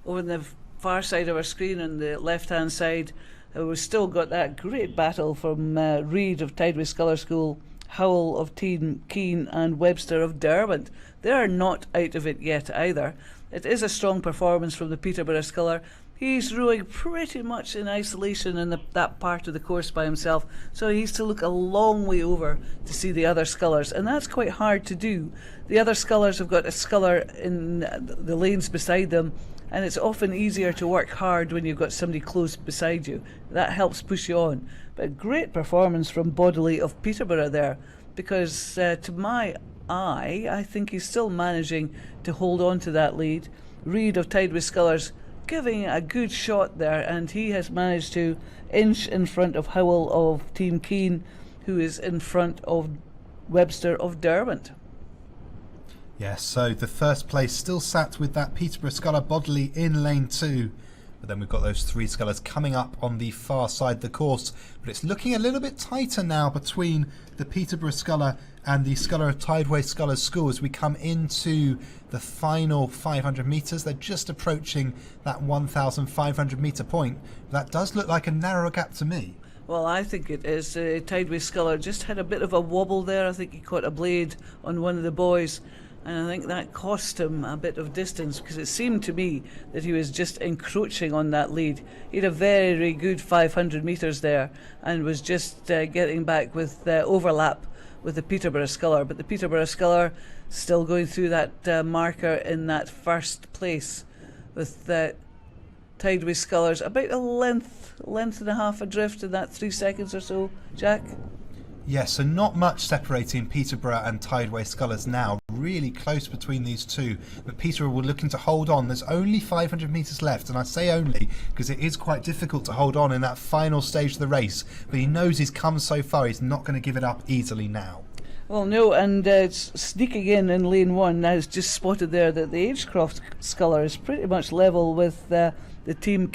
over on the far side of our screen, on the left-hand side, we've still got that great battle from Reed of Tideway Sculler School, Howell of Keane and Webster of Derwent. They are not out of it yet either. It is a strong performance from the Peterborough sculler. He's rowing pretty much in isolation in that part of the course by himself, so he needs to look a long way over to see the other scullers, and that's quite hard to do. The other scullers have got a sculler in the lanes beside them, and it's often easier to work hard when you've got somebody close beside you. That helps push you on. But great performance from Bodley of Peterborough there, because to my eye, I think he's still managing to hold on to that lead. Reed of Tideway Scullers giving a good shot there, and he has managed to inch in front of Howell of Team Keane, who is in front of Webster of Derwent. Yes, so the first place still sat with that Peterborough sculler Bodley in lane 2. But then we've got those 3 scullers coming up on the far side of the course. But it's looking a little bit tighter now between the Peterborough sculler and the sculler of Tideway Scullers School as we come into the final 500 metres. They're just approaching that 1,500 metre point. That does look like a narrow gap to me. Well, I think it is. Tideway sculler just had a bit of a wobble there. I think he caught a blade on one of the boys, and I think that cost him a bit of distance, because it seemed to me that he was just encroaching on that lead. He had a very good 500 metres there and was just getting back with overlap with the Peterborough sculler. But the Peterborough sculler still going through that marker in that first place, with Tideway scullers about a length and a half adrift in that 3 seconds or so, Jack. Yes, so not much separating Peterborough and Tideway Scullers now. Really close between these two, but Peterborough were looking to hold on. There's only 500 metres left, and I say only because it is quite difficult to hold on in that final stage of the race, but he knows he's come so far, he's not going to give it up easily now. Well, no, and sneaking in lane 1, now it's just spotted there that the Agecroft sculler is pretty much level with the Team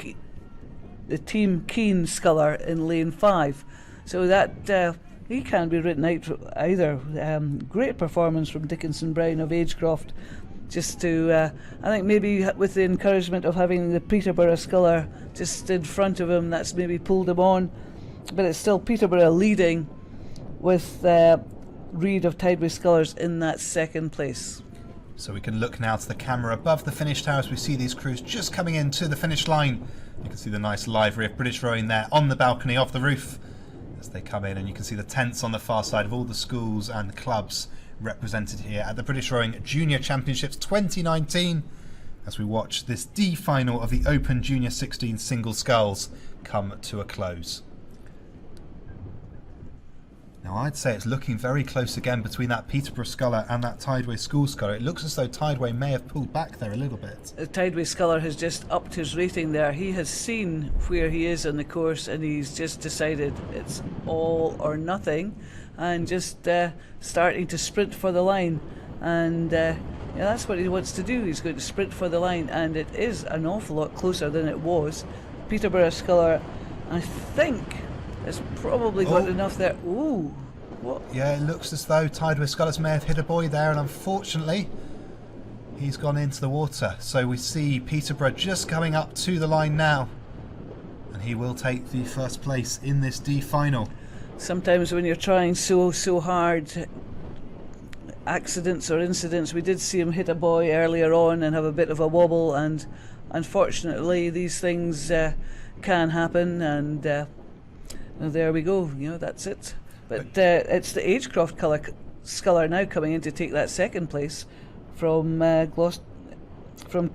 Keane sculler in lane 5. So that he can't be written out either. Great performance from Dickinson Brown of Agecroft. Just to, I think maybe with the encouragement of having the Peterborough sculler just in front of him, that's maybe pulled him on. But it's still Peterborough leading with Reed of Tideway Scullers in that second place. So we can look now to the camera above the finish tower as we see these crews just coming in to the finish line. You can see the nice livery of British Rowing there on the balcony of the roof as they come in, and you can see the tents on the far side of all the schools and clubs represented here at the British Rowing Junior Championships 2019 as we watch this D final of the Open Junior 16 single sculls come to a close. Now I'd say it's looking very close again between that Peterborough sculler and that Tideway School sculler. It looks as though Tideway may have pulled back there a little bit. The Tideway sculler has just upped his rating there. He has seen where he is on the course, and he's just decided it's all or nothing, and just starting to sprint for the line. And yeah, that's what he wants to do. He's going to sprint for the line, and it is an awful lot closer than it was. Peterborough sculler, I think, has probably got enough there. Ooh, what? Yeah, it looks as though Tideway Scullers may have hit a buoy there, and unfortunately, He's gone into the water. So we see Peterborough just coming up to the line now. And he will take the first place in this D final. Sometimes when you're trying so hard, accidents or incidents, we did see him hit a boy earlier on and have a bit of a wobble, and unfortunately these things can happen, and there we go, that's it. But it's the Agecroft Sculler now coming in to take that second place from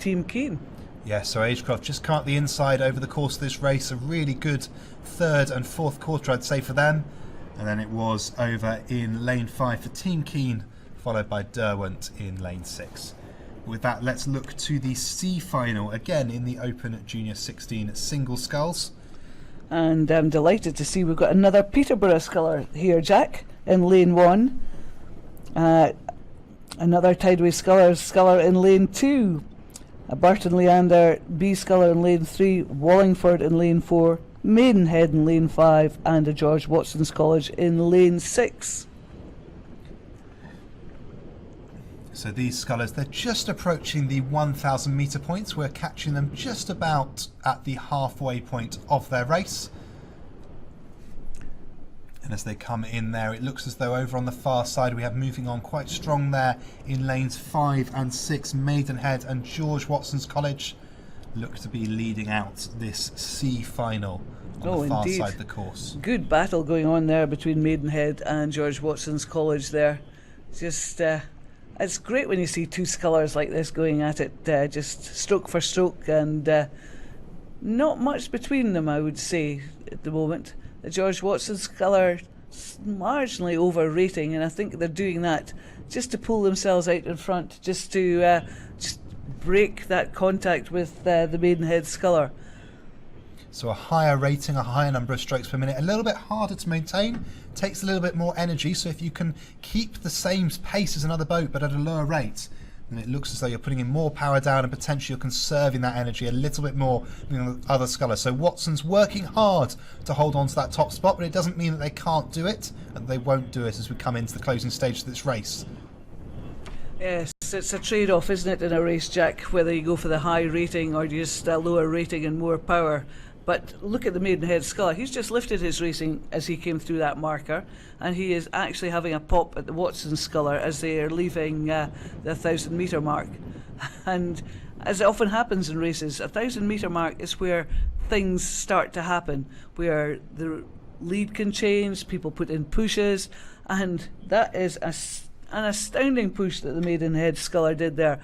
Team Keane. Yeah, so Agecroft just come up the inside over the course of this race. A really good third and fourth quarter, I'd say, for them. And then it was over in lane 5 for Team Keane, followed by Derwent in lane 6. With that, let's look to the C final, again in the Open Junior 16 single sculls. And I'm delighted to see we've got another Peterborough Sculler here, Jack, in lane 1. Another Tideway Sculler in lane 2. A Burton Leander B Sculler in lane 3, Wallingford in lane 4, Maidenhead in lane 5, and a George Watson's College in lane 6. So these scullers, they're just approaching the 1,000 metre points. We're catching them just about at the halfway point of their race. And as they come in there, it looks as though over on the far side we have moving on quite strong there in lanes 5 and 6, Maidenhead and George Watson's College look to be leading out this C final on the far side of the course. Good battle going on there between Maidenhead and George Watson's College there. Just it's great when you see two scullers like this going at it, just stroke for stroke, and not much between them, I would say, at the moment. The George Watson Sculler marginally overrating, and I think they're doing that just to pull themselves out in front, just to just break that contact with the Maidenhead Sculler. So a higher rating, a higher number of strokes per minute, a little bit harder to maintain, takes a little bit more energy. So if you can keep the same pace as another boat but at a lower rate, then it looks as though you're putting in more power down and potentially you're conserving that energy a little bit more than the other scullers. So Watson's working hard to hold on to that top spot, but it doesn't mean that they can't do it, and they won't do it as we come into the closing stage of this race. Yes, it's a trade-off, isn't it, in a race, Jack, whether you go for the high rating or just a lower rating and more power. But look at the Maidenhead Sculler. He's just lifted his racing as he came through that marker, and he is actually having a pop at the Watson Sculler as they are leaving the 1,000 metre mark. And as it often happens in races, a 1,000 metre mark is where things start to happen, where the lead can change, people put in pushes, and that is an astounding push that the Maidenhead Sculler did there.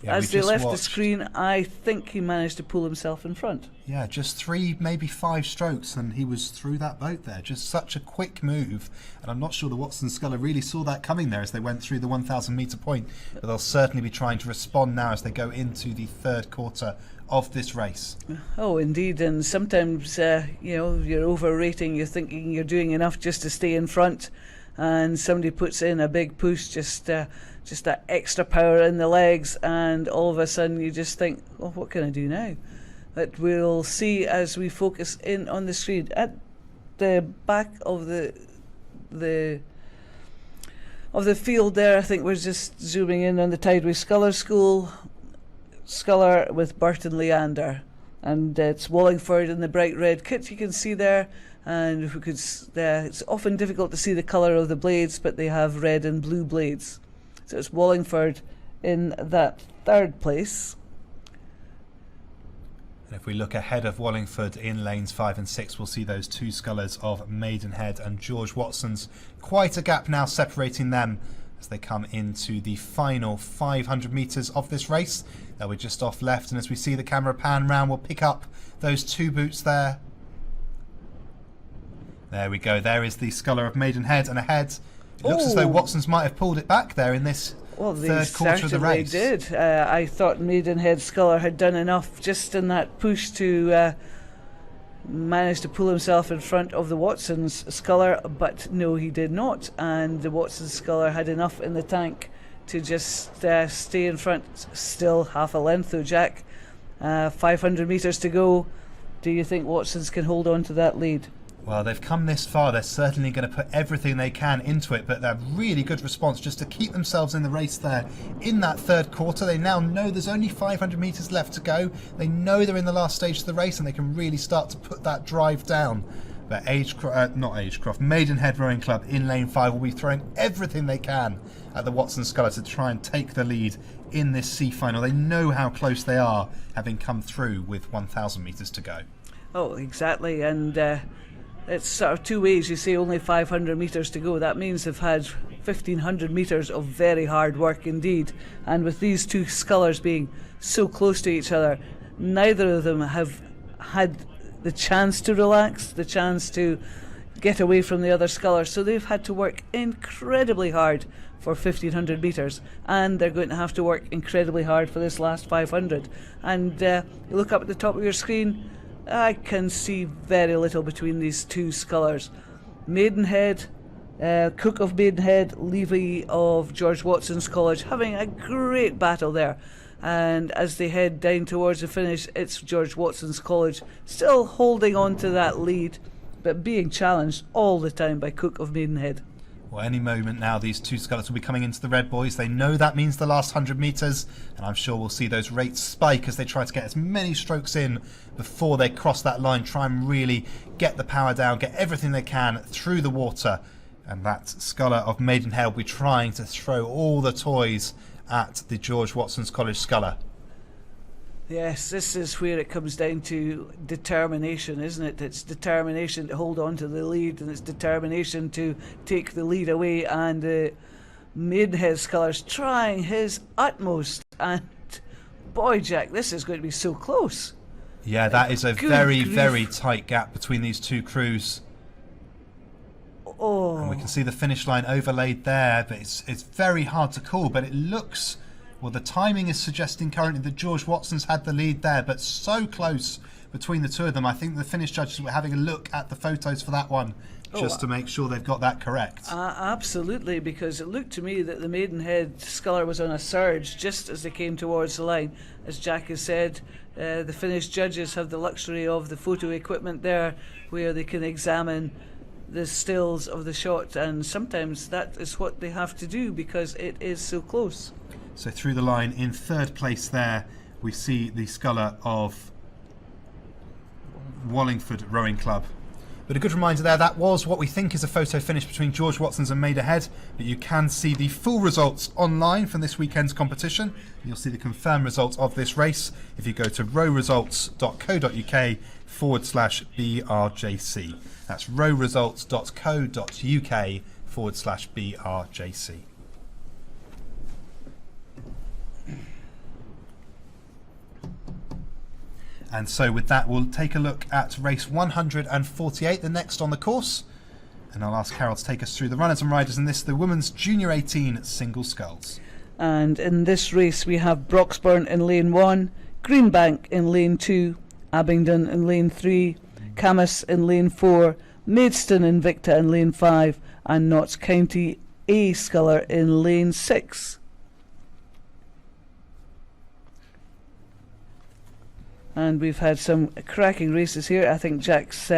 Yeah, as they left the screen, I think he managed to pull himself in front. Yeah, just 3, maybe 5 strokes, and he was through that boat there. Just such a quick move, and I'm not sure the Watson Sculler really saw that coming there as they went through the 1,000 metre point. But they'll certainly be trying to respond now as they go into the third quarter of this race. Oh, indeed, and sometimes you're overrating. You're thinking you're doing enough just to stay in front, and somebody puts in a big push, just that extra power in the legs, and all of a sudden you just think, well, what can I do now? But we'll see as we focus in on the screen. At the back of the field there, I think we're just zooming in on the Tideway Sculler with Burton Leander, and it's Wallingford in the bright red kit you can see there. And if we could, it's often difficult to see the colour of the blades, but they have red and blue blades. So it's Wallingford in that third place. And if we look ahead of Wallingford in lanes 5 and 6, we'll see those two scullers of Maidenhead and George Watson's. Quite a gap now separating them as they come into the final 500 metres of this race. They'll be just off left, and as we see the camera pan round, we'll pick up those two boots there. There we go, there is the sculler of Maidenhead, and ahead it looks as though Watson's might have pulled it back there in this third quarter of the race. They did. I thought Maidenhead Sculler had done enough just in that push to manage to pull himself in front of the Watson's Sculler, but no, he did not, and the Watson's Sculler had enough in the tank to just stay in front. Still half a length though, Jack. 500 metres to go. Do you think Watson's can hold on to that lead? Well, they've come this far. They're certainly going to put everything they can into it, but they're really good response just to keep themselves in the race there in that third quarter. They now know there's only 500 metres left to go. They know they're in the last stage of the race and they can really start to put that drive down. But Maidenhead Rowing Club in lane 5 will be throwing everything they can at the Watson Sculler to try and take the lead in this C final. They know how close they are, having come through with 1,000 metres to go. Oh, exactly, and it's sort of two ways. You say only 500 metres to go. That means they've had 1,500 metres of very hard work indeed. And with these two scullers being so close to each other, neither of them have had the chance to relax, the chance to get away from the other scullers. So they've had to work incredibly hard for 1,500 metres, and they're going to have to work incredibly hard for this last 500. And you look up at the top of your screen, I can see very little between these two scullers. Maidenhead, Cook of Maidenhead, Levy of George Watson's College, having a great battle there. And as they head down towards the finish, it's George Watson's College still holding on to that lead, but being challenged all the time by Cook of Maidenhead. Well, any moment now, these two scullers will be coming into the red boys. They know that means the last 100 metres, and I'm sure we'll see those rates spike as they try to get as many strokes in before they cross that line, try and really get the power down, get everything they can through the water. And that sculler of Maidenhead will be trying to throw all the toys at the George Watson's College sculler. Yes, this is where it comes down to determination, isn't it? It's determination to hold on to the lead, and it's determination to take the lead away, and Maidenhead sculler's trying his utmost, and boy, Jack, this is going to be so close. Yeah, that is a very tight gap between these two crews. Oh. And we can see the finish line overlaid there, but it's very hard to call, but it looks... Well, the timing is suggesting currently that George Watson's had the lead there, but so close between the two of them. I think the finish judges were having a look at the photos for that one, just to make sure they've got that correct. Absolutely, because it looked to me that the Maidenhead sculler was on a surge just as they came towards the line. As Jack has said, the finish judges have the luxury of the photo equipment there, where they can examine the stills of the shot, and sometimes that is what they have to do because it is so close. So through the line in third place there, we see the sculler of Wallingford Rowing Club. But a good reminder there, that was what we think is a photo finish between George Watson's and Maidenhead. But you can see the full results online from this weekend's competition. You'll see the confirmed results of this race if you go to rowresults.co.uk/BRJC. That's rowresults.co.uk/BRJC. And so with that, we'll take a look at race 148, the next on the course. And I'll ask Carol to take us through the runners and riders in this, the women's Junior 18 single sculls. And in this race we have Broxburn in lane 1, Greenbank in lane 2, Abingdon in lane 3, Camas in lane 4, Maidstone Invicta in lane 5, and Notts County A sculler in lane 6. And we've had some cracking races here. I think Jack's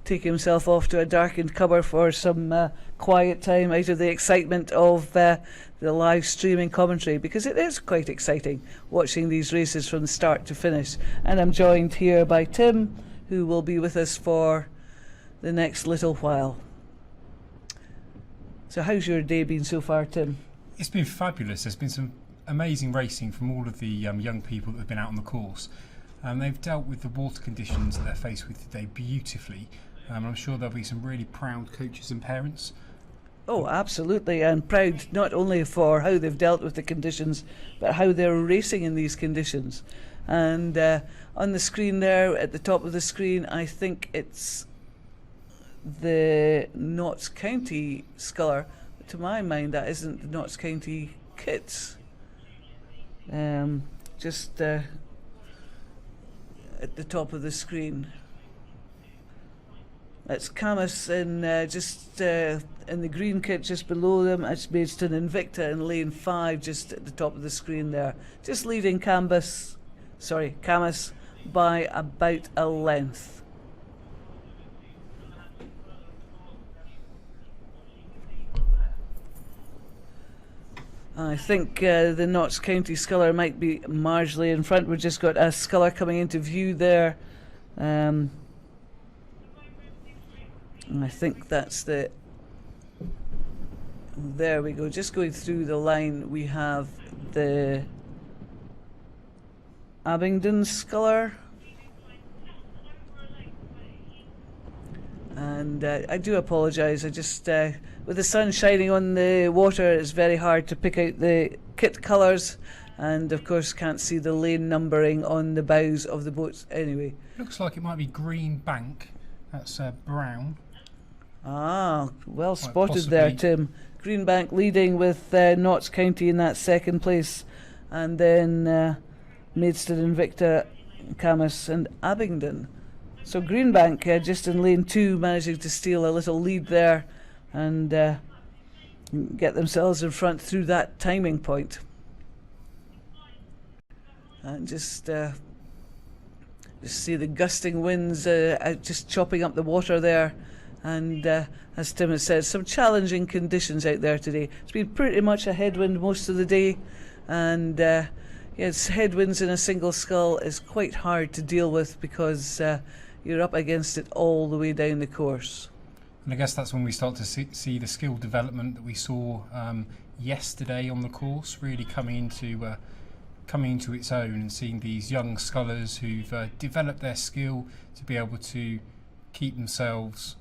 taking himself off to a darkened cupboard for some quiet time out of the excitement of the live streaming commentary, because it is quite exciting watching these races from the start to finish. And I'm joined here by Tim, who will be with us for the next little while. So how's your day been so far, Tim? It's been fabulous. There's been some amazing racing from all of the young people that have been out on the course. They've dealt with the water conditions that they're faced with today beautifully. I'm sure there'll be some really proud coaches and parents. Oh, absolutely, and proud not only for how they've dealt with the conditions, but how they're racing in these conditions. And on the screen there, at the top of the screen, I think it's the Notts County sculler. To my mind, that isn't the Notts County kits. Just at the top of the screen. It's Camas in in the green kit just below them. It's Maidstone Invicta in lane 5 just at the top of the screen there. Just leading Camas by about a length. I think the Notts County Sculler might be marginally in front. We've just got a Sculler coming into view there. And I think that's the... There we go. Just going through the line, we have the Abingdon Sculler. And I do apologise. I just... with the sun shining on the water, it's very hard to pick out the kit colours, and of course can't see the lane numbering on the bows of the boats anyway. Looks like it might be Green Bank. That's brown. Ah, well Quite spotted possibly. there, Tim. Greenbank leading with Notts County in that second place, and then Maidstone, Invicta, Camas and Abingdon. So Greenbank just in lane 2 managing to steal a little lead there and get themselves in front through that timing point. And just see the gusting winds just chopping up the water there. And as Tim has said, some challenging conditions out there today. It's been pretty much a headwind most of the day, and yes, headwinds in a single scull is quite hard to deal with because you're up against it all the way down the course. And I guess that's when we start to see the skill development that we saw yesterday on the course really coming into its own, and seeing these young scullers who've developed their skill to be able to keep themselves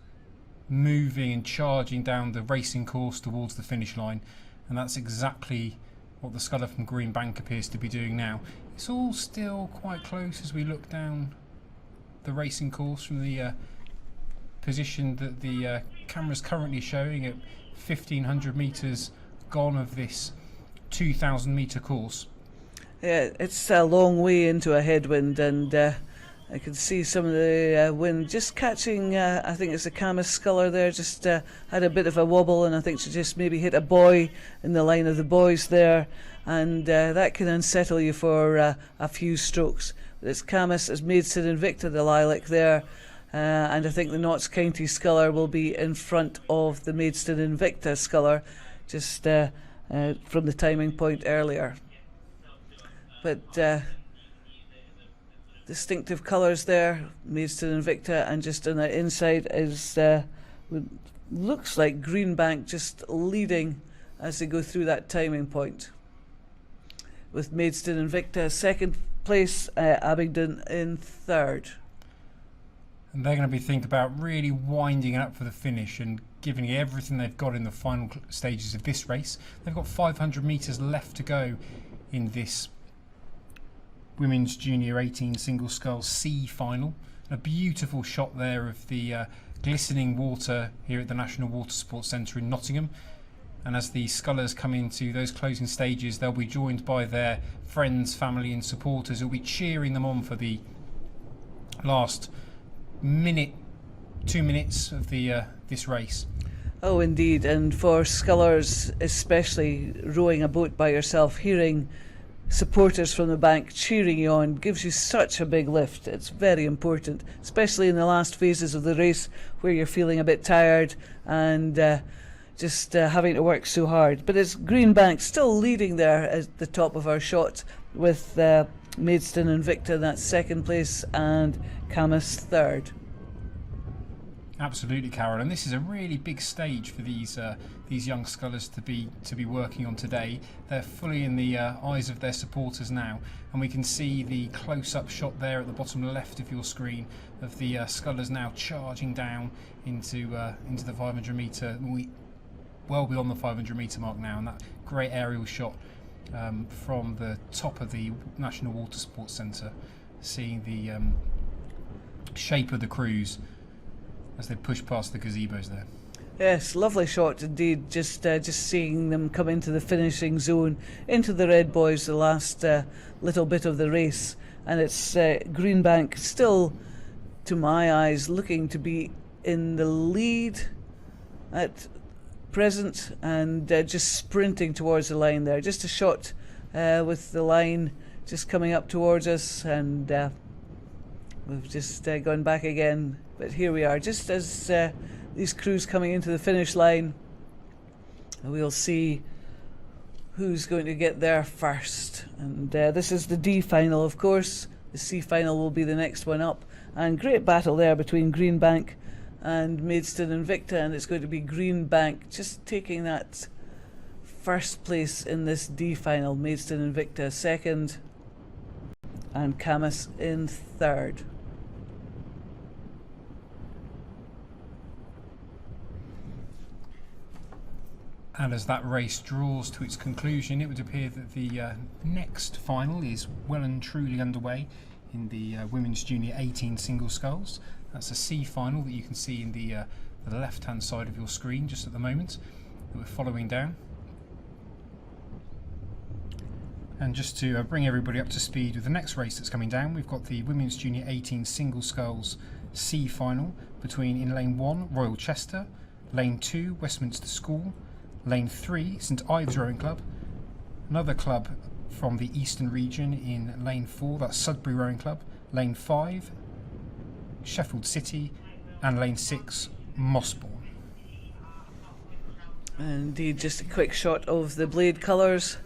moving and charging down the racing course towards the finish line. And that's exactly what the sculler from Green Bank appears to be doing now. It's all still quite close as we look down the racing course from the position that the camera's currently showing at 1,500 metres gone of this 2,000 metre course. Yeah, it's a long way into a headwind, and I can see some of the wind just catching, I think it's a Camas Sculler there, just had a bit of a wobble, and I think she just maybe hit a buoy in the line of the buoys there, and that can unsettle you for a few strokes. It's Camas, it's Maidstone Invicta, the lilac there, and I think the Notts County Sculler will be in front of the Maidstone Invicta Sculler, just from the timing point earlier. But distinctive colours there, Maidstone Invicta, and just on the inside is looks like Greenbank just leading as they go through that timing point. With Maidstone Invicta second place, Abingdon in third. And they're going to be thinking about really winding it up for the finish and giving it everything they've got in the final stages of this race. They've got 500 metres left to go in this Women's Junior 18 Single Scull C final. A beautiful shot there of the glistening water here at the National Water Sports Centre in Nottingham. And as the scullers come into those closing stages, they'll be joined by their friends, family and supporters who will be cheering them on for the last minute, 2 minutes of the this race. Oh indeed, and for scullers especially, rowing a boat by yourself, hearing supporters from the bank cheering you on gives you such a big lift. It's very important, especially in the last phases of the race where you're feeling a bit tired and just having to work so hard. But it's Greenbank still leading there at the top of our shot, with Maidstone Invicta that second place and Camas third. Absolutely, Carol, and this is a really big stage for these young scullers to be working on today. They're fully in the eyes of their supporters now, and we can see the close-up shot there at the bottom left of your screen of the scullers now charging down into the 500 metre, well beyond the 500 metre mark now, and that great aerial shot from the top of the National Water Sports Centre, seeing the shape of the cruise as they push past the gazebos there. Yes, lovely shot indeed. Just seeing them come into the finishing zone, into the red buoys, the last little bit of the race, and it's Greenbank still, to my eyes, looking to be in the lead at present, and just sprinting towards the line there. Just a shot with the line just coming up towards us, and we've just gone back again. But here we are, just as these crews coming into the finish line. We'll see who's going to get there first. And this is the D final, of course. The C final will be the next one up. And great battle there between Greenbank and Maidstone Invicta, and it's going to be Greenbank just taking that first place in this D final. Maidstone Invicta second, and Camas in third. And as that race draws to its conclusion, it would appear that the next final is well and truly underway in the Women's Junior 18 Single Sculls. That's a C final that you can see in the left-hand side of your screen just at the moment that we're following down. And just to bring everybody up to speed with the next race that's coming down, we've got the Women's Junior 18 Single Sculls C final between, in lane 1, Royal Chester, lane 2, Westminster School, lane 3, St Ives Rowing Club, another club from the eastern region in lane 4, that's Sudbury Rowing Club, lane 5, Sheffield City, and lane 6, Mossbourne. Indeed, just a quick shot of the blade colours.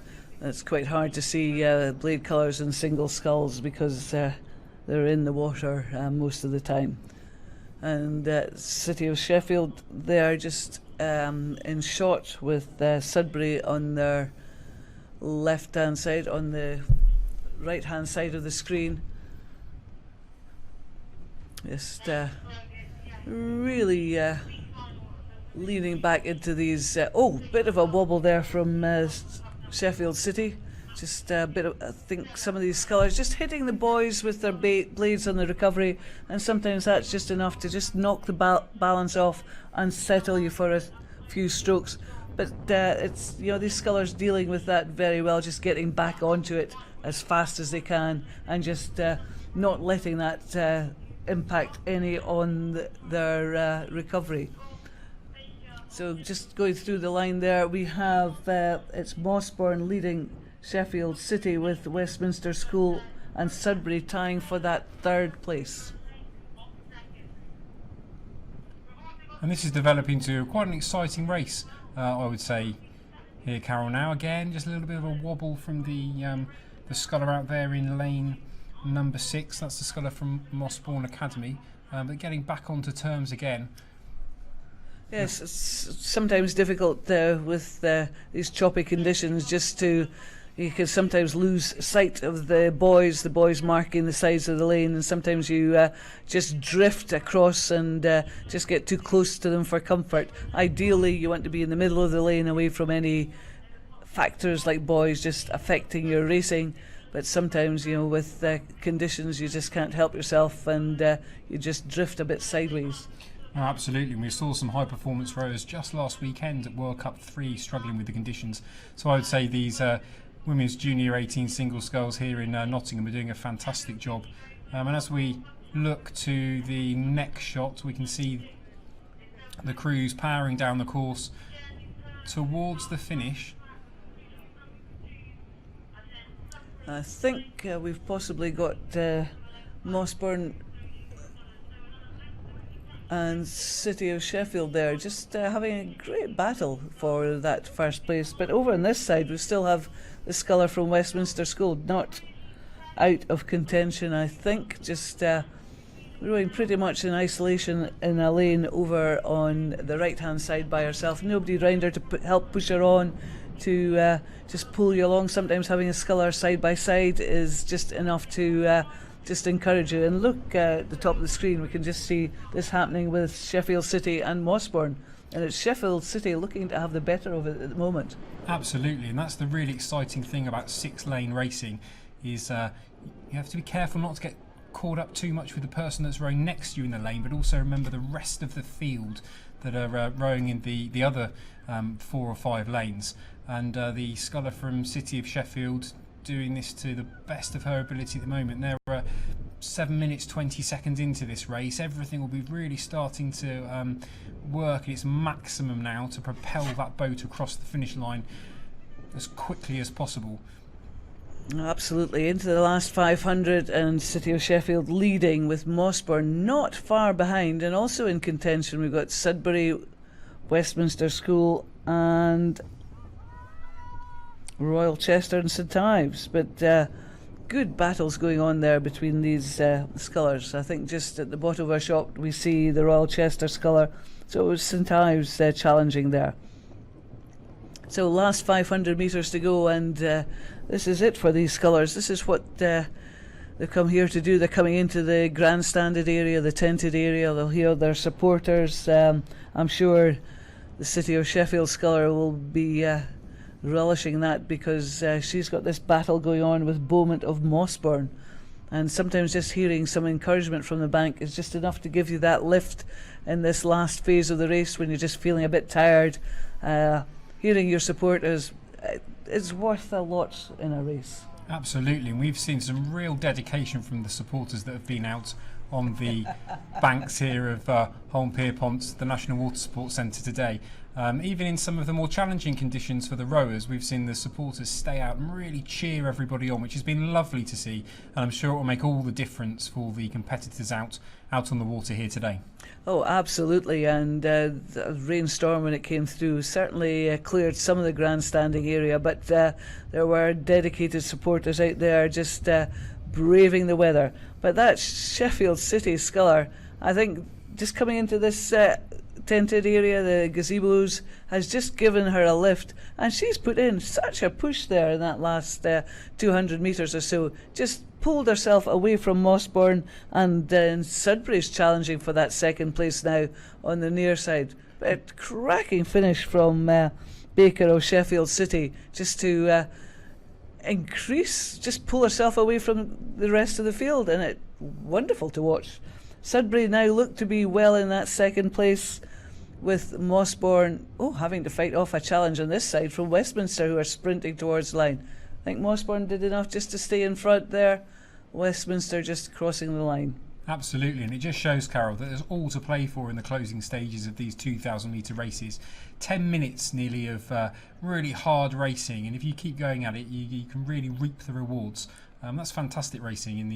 It's quite hard to see blade colours in single sculls because they're in the water most of the time. And City of Sheffield, they're just in shot with Sudbury on their left-hand side, on the right-hand side of the screen. Just really leaning back into these. Bit of a wobble there from Sheffield City. Just a bit of, I think some of these scullers just hitting the boys with their blades on the recovery, and sometimes that's just enough to just knock the balance off and settle you for a few strokes. But it's, you know, these scullers dealing with that very well, just getting back onto it as fast as they can and just not letting that impact any on their recovery. So just going through the line there, we have it's Mossbourne leading Sheffield City with Westminster School and Sudbury tying for that third place. And this is developing to quite an exciting race, I would say, here, Carol. Now again, just a little bit of a wobble from the sculler out there in lane number 6. That's the sculler from Mossbourne Academy, but getting back onto terms again. Yes, it's sometimes difficult with these choppy conditions, just to, you can sometimes lose sight of the boys marking the sides of the lane, and sometimes you just drift across and just get too close to them for comfort. Ideally, you want to be in the middle of the lane, away from any factors like boys just affecting your racing. But sometimes, you know, with conditions, you just can't help yourself, and you just drift a bit sideways. Oh, absolutely. We saw some high performance rowers just last weekend at World Cup 3 struggling with the conditions. So I would say these Women's Junior 18 Single Sculls here in Nottingham are doing a fantastic job. And as we look to the next shot, we can see the crews powering down the course towards the finish. I think we've possibly got Mossbourne and City of Sheffield there just having a great battle for that first place. But over on this side we still have the sculler from Westminster School not out of contention, I think, just rowing pretty much in isolation in a lane over on the right hand side by herself. Nobody round her to help push her on, to just pull you along. Sometimes having a sculler side by side is just enough to just encourage you. And look at the top of the screen, we can just see this happening with Sheffield City and Mossbourne, and it's Sheffield City looking to have the better of it at the moment. Absolutely, and that's the really exciting thing about 6-lane racing, is you have to be careful not to get caught up too much with the person that's rowing next to you in the lane, but also remember the rest of the field that are rowing in the other 4 or 5 lanes. And the sculler from City of Sheffield doing this to the best of her ability at the moment. They're 7 minutes 20 seconds into this race. Everything will be really starting to work at its maximum now to propel that boat across the finish line as quickly as possible. Absolutely, into the last 500, and City of Sheffield leading, with Mossbourne not far behind. And also in contention we've got Sudbury, Westminster School and Royal Chester and St Ives, but good battles going on there between these scullers. I think just at the bottom of our shop we see the Royal Chester sculler, so it was St Ives challenging there. So last 500 metres to go, and this is it for these scullers. This is what they've come here to do. They're coming into the grandstanded area, the tented area. They'll hear their supporters. I'm sure the City of Sheffield sculler will be relishing that, because she's got this battle going on with Beaumont of Mossbourne, and sometimes just hearing some encouragement from the bank is just enough to give you that lift in this last phase of the race when you're just feeling a bit tired. Hearing your supporters is worth a lot in a race. Absolutely, and we've seen some real dedication from the supporters that have been out on the banks here of Holme Pierpont, the National Water Sports Centre today. Even in some of the more challenging conditions for the rowers, we've seen the supporters stay out and really cheer everybody on, which has been lovely to see, and I'm sure it will make all the difference for the competitors out on the water here today. Oh, absolutely, and the rainstorm when it came through certainly cleared some of the grandstanding area, but there were dedicated supporters out there just braving the weather. But that Sheffield City sculler, I think, just coming into this tented area, the gazebos, has just given her a lift, and she's put in such a push there in that last 200 metres or so. Just pulled herself away from Mossbourne, and Sudbury's challenging for that second place now on the near side. But cracking finish from Baker of Sheffield City, just to just pull herself away from the rest of the field, and it's wonderful to watch. Sudbury now look to be well in that second place, with Mossbourne having to fight off a challenge on this side from Westminster, who are sprinting towards the line. I think Mossbourne did enough just to stay in front there. Westminster just crossing the line. Absolutely, and it just shows, Carol, that there's all to play for in the closing stages of these 2,000 metre races. 10 minutes nearly of really hard racing, and if you keep going at it, you can really reap the rewards. That's fantastic racing in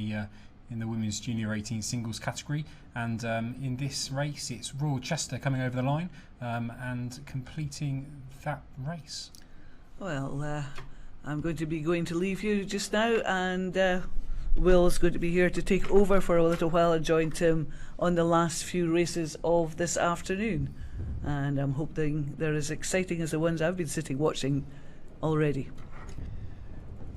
the women's junior 18 singles category, and in this race it's Royal Chester coming over the line and completing that race. Well, I'm going to leave you just now, and Will is going to be here to take over for a little while and join Tim on the last few races of this afternoon, and I'm hoping they're as exciting as the ones I've been sitting watching already.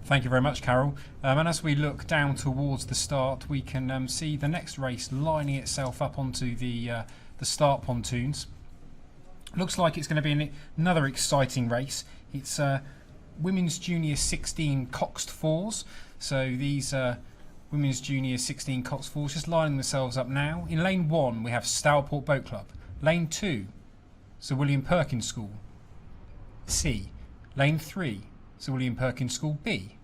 Thank you very much, Carol. And as we look down towards the start, we can see the next race lining itself up onto the start pontoons. Looks like it's going to be another exciting race. It's Women's Junior 16 Coxed Fours. So these Women's Junior 16 Coxed Fours just lining themselves up now. In lane 1 we have Stourport Boat Club. Lane 2, Sir William Perkins School C. Lane 3, Sir William Perkins School B.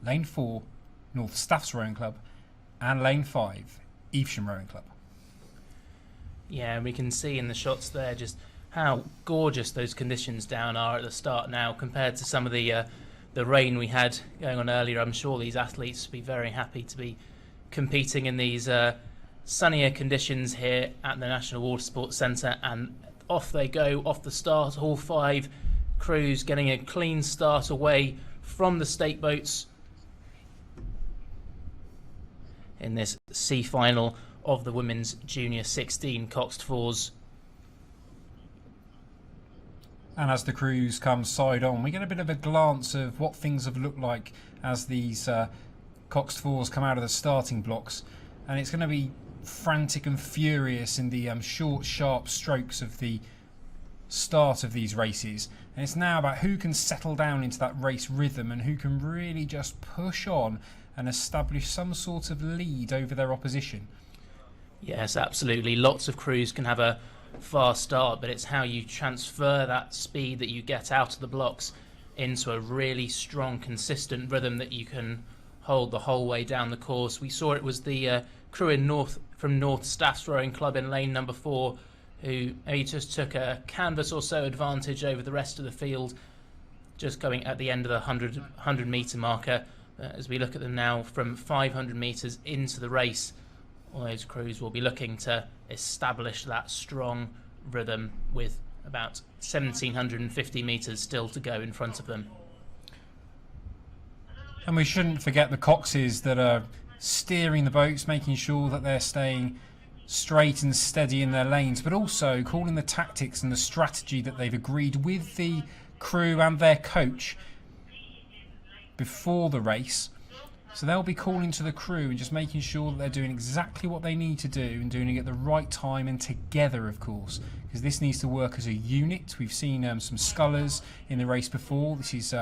Lane 4, North Staffs Rowing Club. And lane 5, Evesham Rowing Club. Yeah, we can see in the shots there just how gorgeous those conditions down are at the start now compared to some of the rain we had going on earlier. I'm sure these athletes will be very happy to be competing in these sunnier conditions here at the National Water Sports Centre, and off they go, off the start, all 5 crews getting a clean start away from the stake boats in this C final of the Women's Junior 16 Coxed Fours. And as the crews come side on, we get a bit of a glance of what things have looked like as these Coxed Fours come out of the starting blocks. And it's going to be frantic and furious in the short, sharp strokes of the start of these races. And it's now about who can settle down into that race rhythm and who can really just push on and establish some sort of lead over their opposition. Yes, absolutely. Lots of crews can have a fast start, but it's how you transfer that speed that you get out of the blocks into a really strong, consistent rhythm that you can hold the whole way down the course. We saw it was the crew from North Staffs Rowing Club in lane number 4 who just took a canvas or so advantage over the rest of the field, just going at the end of the 100 metre marker. As we look at them now from 500 metres into the race, all those crews will be looking to establish that strong rhythm with about 1,750 metres still to go in front of them. And we shouldn't forget the coxes that are steering the boats, making sure that they're staying straight and steady in their lanes, but also calling the tactics and the strategy that they've agreed with the crew and their coach before the race. So they'll be calling to the crew and just making sure that they're doing exactly what they need to do and doing it at the right time and together, of course, because this needs to work as a unit. We've seen some scullers in the race before. This is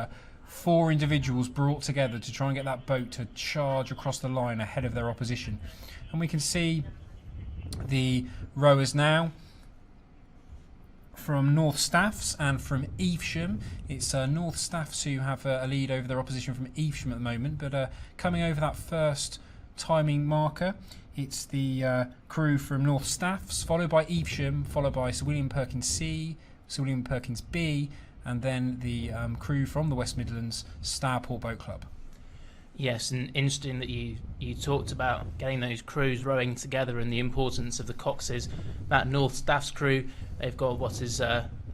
4 individuals brought together to try and get that boat to charge across the line ahead of their opposition. And we can see the rowers now from North Staffs and from Evesham. It's North Staffs who have a lead over their opposition from Evesham at the moment, but coming over that first timing marker, it's the crew from North Staffs, followed by Evesham, followed by Sir William Perkins C, Sir William Perkins B, and then the crew from the West Midlands, Stourport Boat Club. Yes, and interesting that you talked about getting those crews rowing together and the importance of the coxes. That North Staffs crew, they've got what is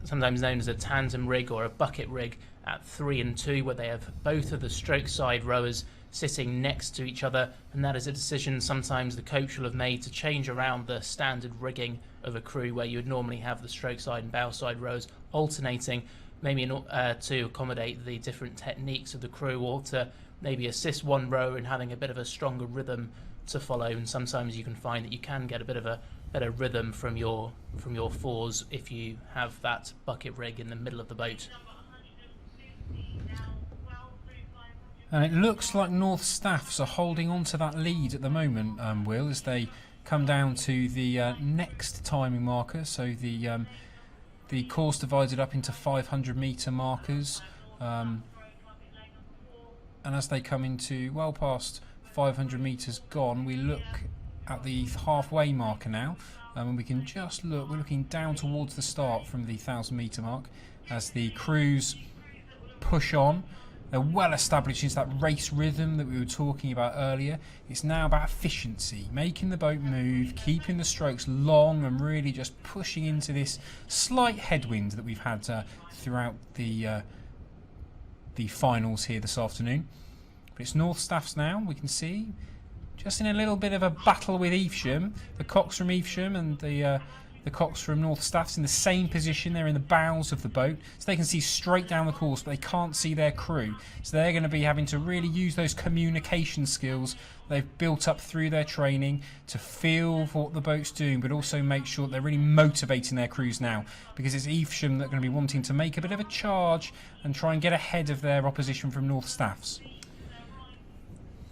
sometimes known as a tandem rig or a bucket rig at 3 and 2, where they have both of the stroke side rowers sitting next to each other, and that is a decision sometimes the coach will have made to change around the standard rigging of a crew where you would normally have the stroke side and bow side rowers alternating, maybe to accommodate the different techniques of the crew, or to maybe assist one rower in having a bit of a stronger rhythm to follow. And sometimes you can find that you can get a bit of a better rhythm from your fours if you have that bucket rig in the middle of the boat. And it looks like North Staffs are holding on to that lead at the moment, Will, as they come down to the next timing marker. So the course divided up into 500 metre markers. And as they come into well past 500 metres gone, we look at the halfway marker now, and we can just look, we're looking down towards the start from the 1,000 metre mark as the crews push on. They're well established into that race rhythm that we were talking about earlier. It's now about efficiency, making the boat move, keeping the strokes long, and really just pushing into this slight headwind that we've had throughout the finals here this afternoon. But it's North Staffs now, we can see, just in a little bit of a battle with Evesham. The cocks from Evesham and the cocks from North Staffs in the same position. They're in the bows of the boat, so they can see straight down the course, but they can't see their crew. So they're going to be having to really use those communication skills they've built up through their training to feel what the boat's doing, but also make sure that they're really motivating their crews now, because it's Evesham that are going to be wanting to make a bit of a charge and try and get ahead of their opposition from North Staffs.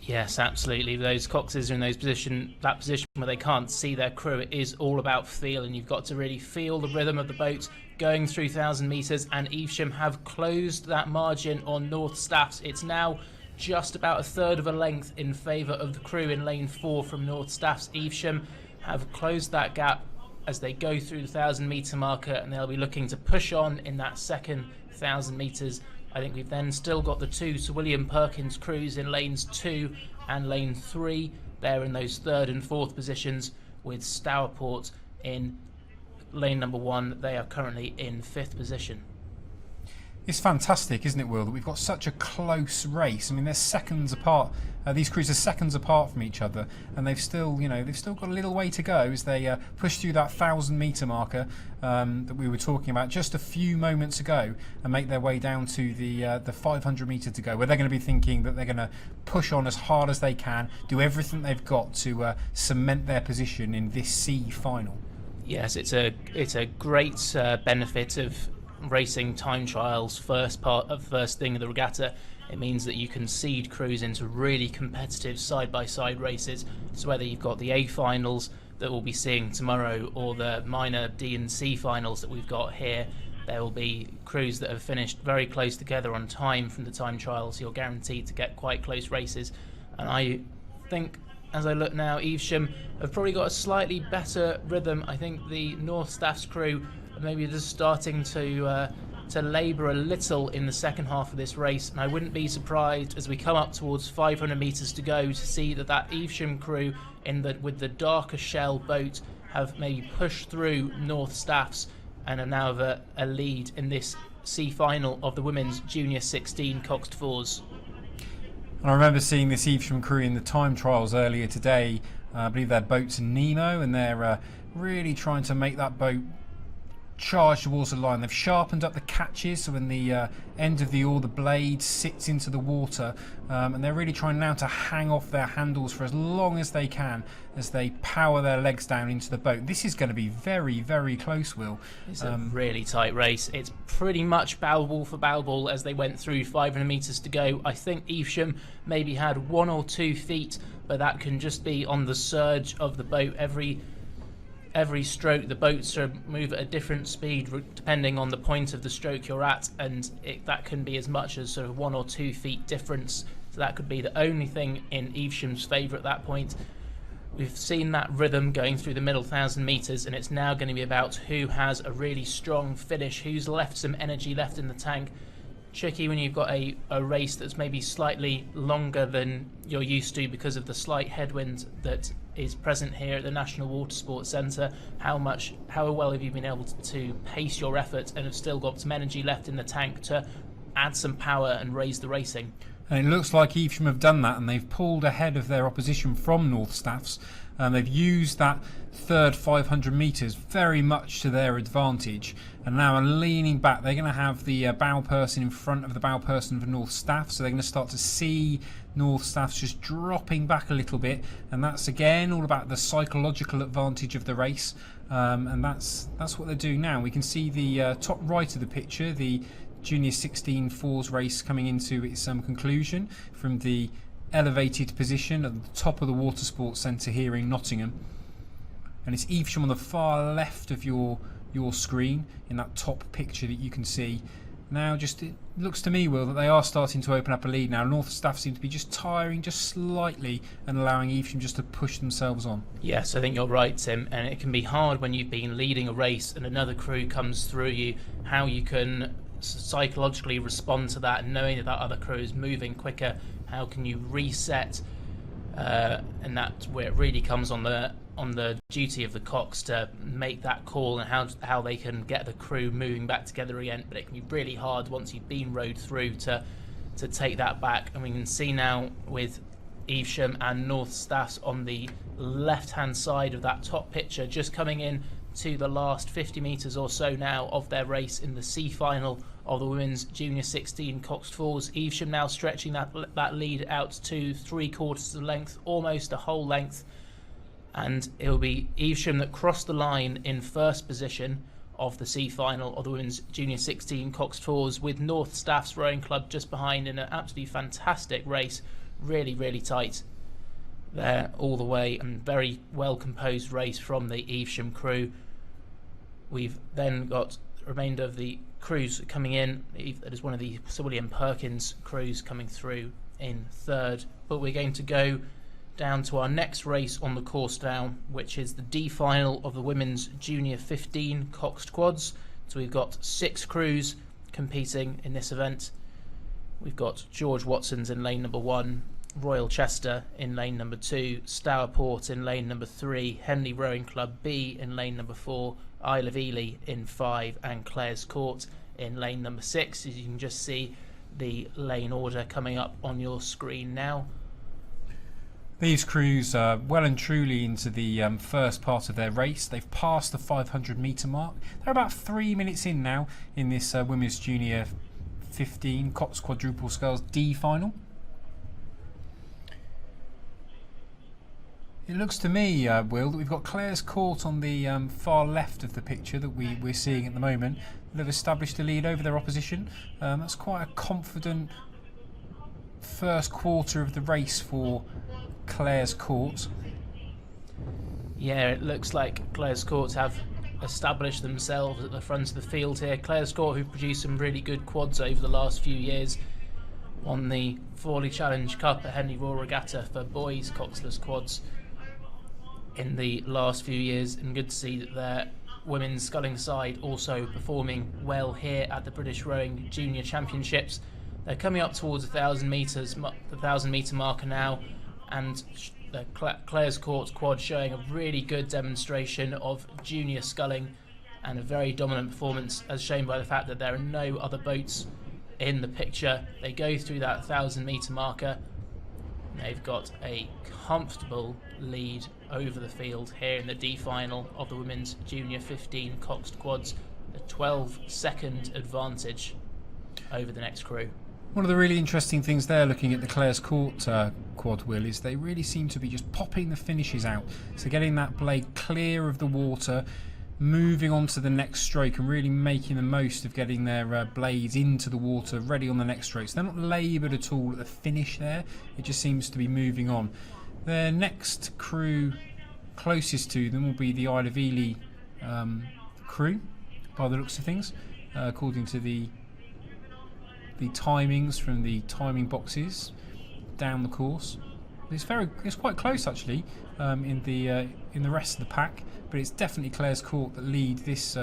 Yes, absolutely. Those coxes are in that position where they can't see their crew. It is all about feel, and you've got to really feel the rhythm of the boat going through 1,000 metres, and Evesham have closed that margin on North Staffs. It's now just about a third of a length in favour of the crew in lane 4 from North Staffs. Evesham have closed that gap as they go through the 1,000 metre marker, and they'll be looking to push on in that second 1,000 metres. I think we've then still got the 2 Sir William Perkins crews in lanes 2 and lane 3. They're in those 3rd and 4th positions, with Stourport in lane number 1. They are currently in 5th position. It's fantastic, isn't it, Will, that we've got such a close race. I mean, they're seconds apart. These crews are seconds apart from each other, and they've still got a little way to go as they push through that 1,000 metre marker that we were talking about just a few moments ago, and make their way down to the 500 metre to go, where they're going to be thinking that they're going to push on as hard as they can, do everything they've got to cement their position in this C final. Yes, it's a great benefit of racing time trials first thing of the regatta. It means that you can seed crews into really competitive side-by-side races. So whether you've got the A finals that we'll be seeing tomorrow, or the minor D and C finals that we've got here, there will be crews that have finished very close together on time from the time trials. You're guaranteed to get quite close races. And I think, as I look now, Evesham have probably got a slightly better rhythm. I think the North Staffs crew are maybe just starting to labour a little in the second half of this race, and I wouldn't be surprised as we come up towards 500 metres to go to see that Evesham crew with the darker shell boat have maybe pushed through North Staffs and are now a lead in this C final of the women's Junior 16 coxed fours. And I remember seeing this Evesham crew in the time trials earlier today. I believe their boat's Nemo, and they're really trying to make that boat charge towards the line. They've sharpened up the catches, so when the end of the oar, the blade sits into the water, and they're really trying now to hang off their handles for as long as they can as they power their legs down into the boat. This is going to be very, very close, Will. It's a really tight race. It's pretty much bow ball for bow ball as they went through 500 metres to go. I think Evesham maybe had 1 or 2 feet, but that can just be on the surge of the boat. Every stroke, the boats move at a different speed depending on the point of the stroke you're at, and that can be as much as sort of 1 or 2 feet difference. So that could be the only thing in Evesham's favour at that point. We've seen that rhythm going through the middle 1,000 metres, and it's now going to be about who has a really strong finish, who's left some energy left in the tank. Tricky when you've got a race that's maybe slightly longer than you're used to because of the slight headwind that is present here at the National Water Sports Centre. How well have you been able to pace your effort and have still got some energy left in the tank to add some power and raise the racing? And it looks like Evesham have done that, and they've pulled ahead of their opposition from North Staffs. They've used that third 500 metres very much to their advantage, and now are leaning back. They're going to have the bow person in front of the bow person for North Staff, so they're going to start to see North Staffs just dropping back a little bit, and that's again all about the psychological advantage of the race, and that's what they're doing now. We can see the top right of the picture, the Junior 16 Fours race coming into its conclusion from the elevated position at the top of the Water Sports Centre here in Nottingham. And it's Evesham on the far left of your screen in that top picture that you can see. Now it looks to me, Will, that they are starting to open up a lead now. North Staff seem to be just tiring just slightly and allowing Evesham just to push themselves on. Yes, I think you're right, Tim, and it can be hard when you've been leading a race and another crew comes through you, how you can psychologically respond to that, knowing that other crew is moving quicker. How can you reset? And that's where it really comes on the duty of the cocks to make that call and how they can get the crew moving back together again. But it can be really hard once you've been rowed through to take that back. And we can see now with Evesham and North Staffs on the left-hand side of that top picture, just coming in to the last 50 metres or so now of their race in the C final of the Women's Junior 16 Coxed Fours. Evesham now stretching that lead out to 3/4 of the length, almost a whole length, and it will be Evesham that crossed the line in first position of the C final of the Women's Junior 16 Coxed Fours, with North Staffs Rowing Club just behind in an absolutely fantastic race, really, really tight there all the way, and very well composed race from the Evesham crew. We've then got the remainder of the crews coming in. That is one of the Sir William Perkins crews coming through in third. But we're going to go down to our next race on the course now, which is the D final of the Women's Junior 15 Coxed Quads. So we've got 6 crews competing in this event. We've got George Watson's in lane number 1, Royal Chester in lane number 2, Stourport in lane number 3, Henley Rowing Club B in lane number 4, Isle of Ely in 5, and Clares Court in lane number 6. As you can just see the lane order coming up on your screen now. These crews are well and truly into the first part of their race. They've passed the 500 metre mark. They're about 3 minutes in now in this Women's Junior 15 Cox Quadruple Sculls D final. It looks to me, Will, that we've got Clares Court on the far left of the picture that we're seeing at the moment. They've established a lead over their opposition. That's quite a confident first quarter of the race for Clares Court. Yeah, it looks like Clares Court have established themselves at the front of the field here. Clares Court, who've produced some really good quads over the last few years, won the Forley Challenge Cup at Henley Royal Regatta for boys coxless quads in the last few years, and good to see that their women's sculling side also performing well here at the British Rowing Junior Championships. They're coming up towards the 1,000 metre marker now, and the Clares Court quad showing a really good demonstration of junior sculling and a very dominant performance, as shown by the fact that there are no other boats in the picture. They go through that 1,000 metre marker They've got a comfortable lead over the field here in the D final of the women's junior 15 coxed quads, a 12-second advantage over the next crew. One of the really interesting things there, looking at the Clares Court quad wheel, is they really seem to be just popping the finishes out. So getting that blade clear of the water, moving on to the next stroke and really making the most of getting their blades into the water, ready on the next stroke. So they're not laboured at all at the finish there. It just seems to be moving on. Their next crew closest to them will be the Isle of Ely crew, by the looks of things, according to the timings from the timing boxes down the course. It's quite close actually in the rest of the pack, but it's definitely Clares Court that lead this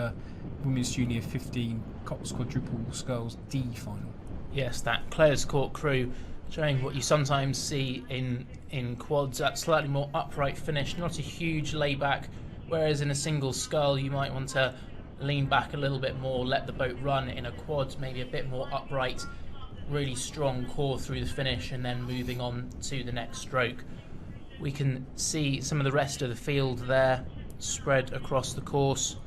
women's junior 15 Cox quadruple sculls D final. Yes, that Clares Court crew showing what you sometimes see in quads, that slightly more upright finish, not a huge layback, whereas in a single scull you might want to lean back a little bit more, let the boat run. In a quad, maybe a bit more upright, really strong core through the finish, and then moving on to the next stroke. We can see some of the rest of the field there spread across the course.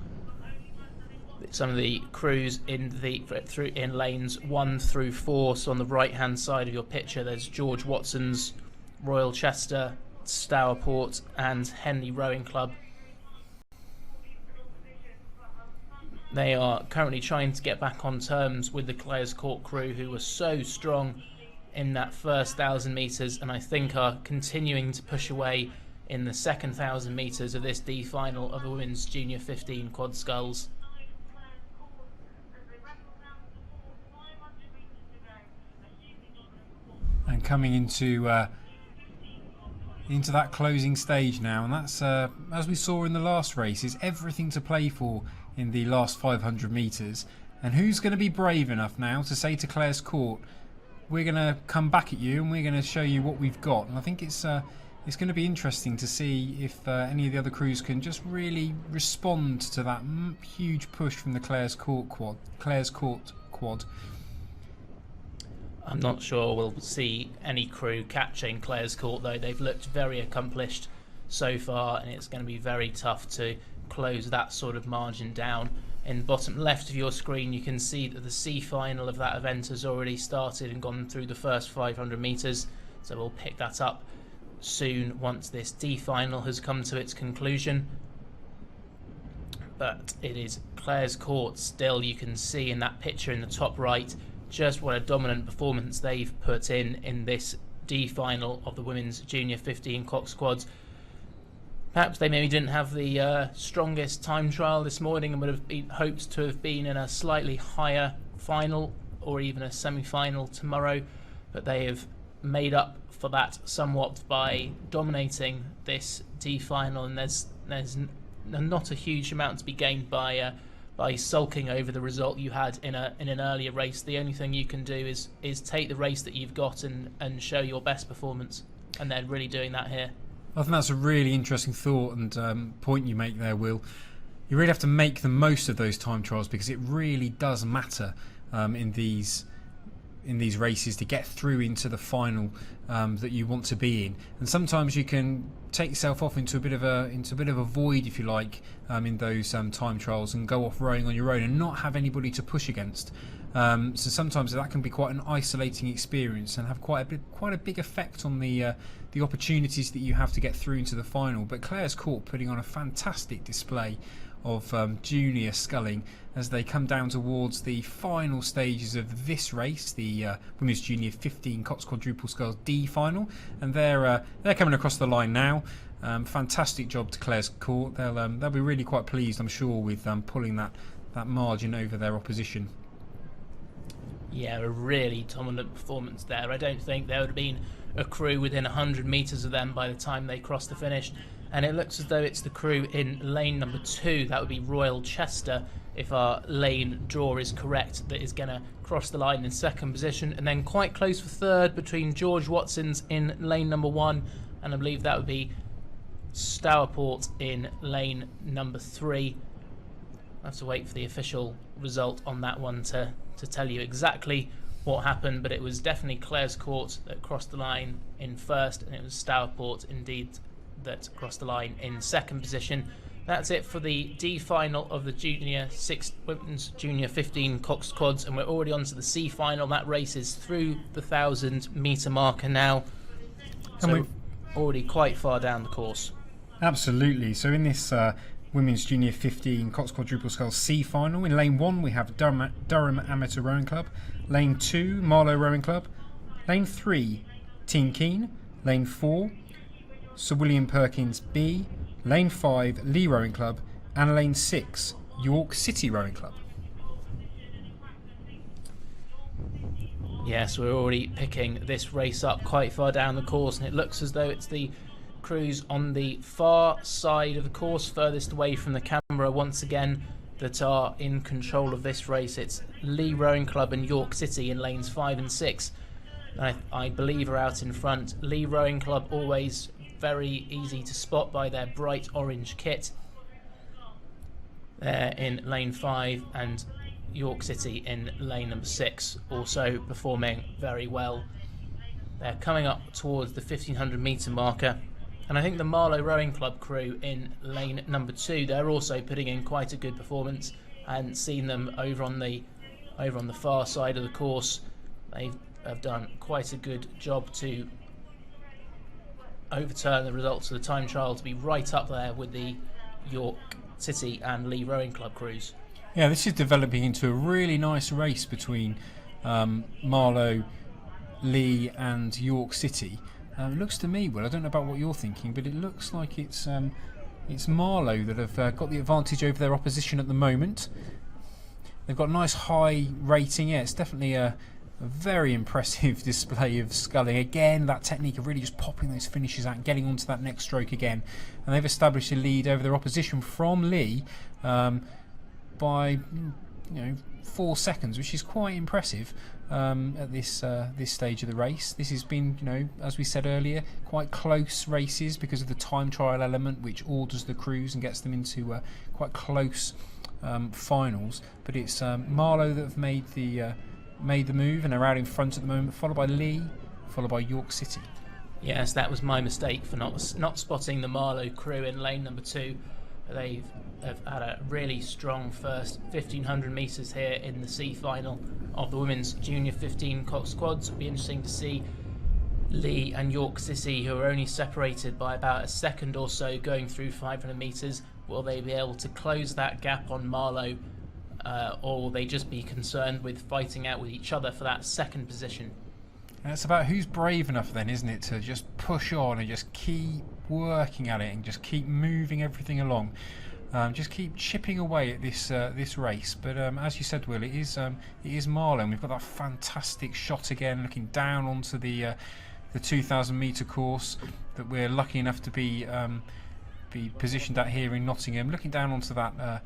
Some of the crews in lanes 1 through 4. So on the right hand side of your picture there's George Watson's Royal Chester, Stourport and Henley Rowing Club. They are currently trying to get back on terms with the Clares Court crew, who were so strong in that first 1,000 metres, and I think are continuing to push away in the second 1,000 metres of this D final of the women's junior 15 quad sculls. And coming into that closing stage now, and that's as we saw in the last race, is everything to play for in the last 500 metres. And who's going to be brave enough now to say to Clares Court, we're going to come back at you and we're going to show you what we've got? And I think it's going to be interesting to see if any of the other crews can just really respond to that huge push from the Clares Court quad. I'm not sure we'll see any crew catching Clares Court, though. They've looked very accomplished so far, and it's going to be very tough to close that sort of margin down. In the bottom left of your screen you can see that the C final of that event has already started and gone through the first 500 metres, so we'll pick that up soon once this D final has come to its conclusion. But it is Clares Court still. You can see in that picture in the top right just what a dominant performance they've put in this D final of the women's junior 15 Cox quads. Perhaps they maybe didn't have the strongest time trial this morning and would have hoped to have been in a slightly higher final or even a semi-final tomorrow, but they have made up for that somewhat by dominating this D final, and there's not a huge amount to be gained by sulking over the result you had in an earlier race. The only thing you can do is take the race that you've got and show your best performance, and they're really doing that here. I think that's a really interesting thought and point you make there, Will. You really have to make the most of those time trials, because it really does matter in these races to get through into the final that you want to be in. And sometimes you can take yourself off into a bit of a void, if you like, in those time trials, and go off rowing on your own and not have anybody to push against. So sometimes that can be quite an isolating experience and have quite a big effect on the opportunities that you have to get through into the final. But Clares Court putting on a fantastic display of junior sculling as they come down towards the final stages of this race, the women's junior 15 Cox quadruple sculls D final, and they're coming across the line now. Fantastic job to Clares Court. They'll be really quite pleased, I'm sure, with pulling that margin over their opposition. Yeah, a really dominant performance there. I don't think there would have been a crew within 100 metres of them by the time they crossed the finish. And it looks as though it's the crew in lane number 2, that would be Royal Chester, if our lane draw is correct, that is going to cross the line in second position. And then quite close for third between George Watson's in lane number 1, and I believe that would be Stourport in lane number 3. I have to wait for the official result on that one to tell you exactly what happened, but it was definitely Clare's Court that crossed the line in first, and it was Stourport indeed that crossed the line in second position. That's it for the D final of the Women's Junior 15 Cox Quads, and we're already on to the C final. That race is through the 1,000-metre marker now, so we're already quite far down the course. Absolutely. So in this Women's Junior 15 Cox Quadruple Sculls C final, in lane 1 we have Durham Amateur Rowing Club, lane 2 Marlow Rowing Club, lane 3 Team Keane, lane 4 Sir William Perkins B, lane 5 Lee Rowing Club, and lane 6 York City Rowing Club. Yes, we're already picking this race up quite far down the course, and it looks as though it's the crews on the far side of the course, furthest away from the camera once again, that are in control of this race. It's Lee Rowing Club and York City in lanes 5 and 6. I believe are out in front. Lee Rowing Club always very easy to spot by their bright orange kit. They're in lane 5, and York City in lane number 6 also performing very well. They're coming up towards the 1,500 metre marker. And I think the Marlow Rowing Club crew in lane number 2, they're also putting in quite a good performance. I hadn't seen them over on the far side of the course. They have done quite a good job to overturn the results of the time trial to be right up there with the York City and Lee Rowing Club crews. Yeah, this is developing into a really nice race between Marlow, Lee and York City. It looks to me, well, I don't know about what you're thinking, but it looks like it's Marlow that have got the advantage over their opposition at the moment. They've got a nice high rating. Yeah, it's definitely a very impressive display of sculling. Again, that technique of really just popping those finishes out and getting onto that next stroke again. And they've established a lead over their opposition from Lee by 4 seconds, which is quite impressive at this stage of the race. This has been, as we said earlier, quite close races because of the time trial element, which orders the crews and gets them into quite close finals. But it's Marlow that have made the move and are out in front at the moment, followed by Lee, followed by York City. Yes, that was my mistake for not spotting the Marlow crew in lane number 2. They have had a really strong first 1,500 metres here in the C final of the Women's Junior 15 Cox Quads. It'll be interesting to see Lee and York City, who are only separated by about a second or so going through 500 metres. Will they be able to close that gap on Marlow, or will they just be concerned with fighting out with each other for that second position? And it's about who's brave enough then, isn't it, to just push on and just keep working at it and just keep moving everything along. Just keep chipping away at this race. But as you said, Will, it is Marlow, and we've got that fantastic shot again, looking down onto the 2,000 metre course that we're lucky enough to be positioned at here in Nottingham. Looking down onto that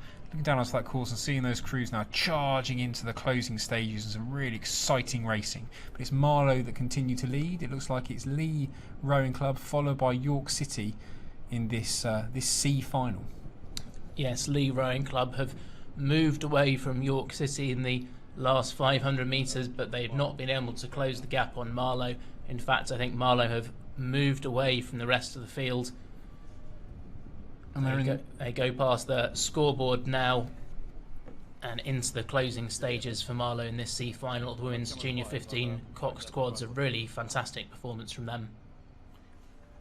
course and seeing those crews now charging into the closing stages and some really exciting racing. But it's Marlow that continue to lead. It looks like it's Lee Rowing Club followed by York City in this C final. Yes, Lee Rowing Club have moved away from York City in the last 500 metres, but they've not been able to close the gap on Marlow. In fact, I think Marlow have moved away from the rest of the field. And they go past the scoreboard now and into the closing stages for Marlow in this C final of the Women's Junior 15 Cox Quads. A really fantastic performance from them.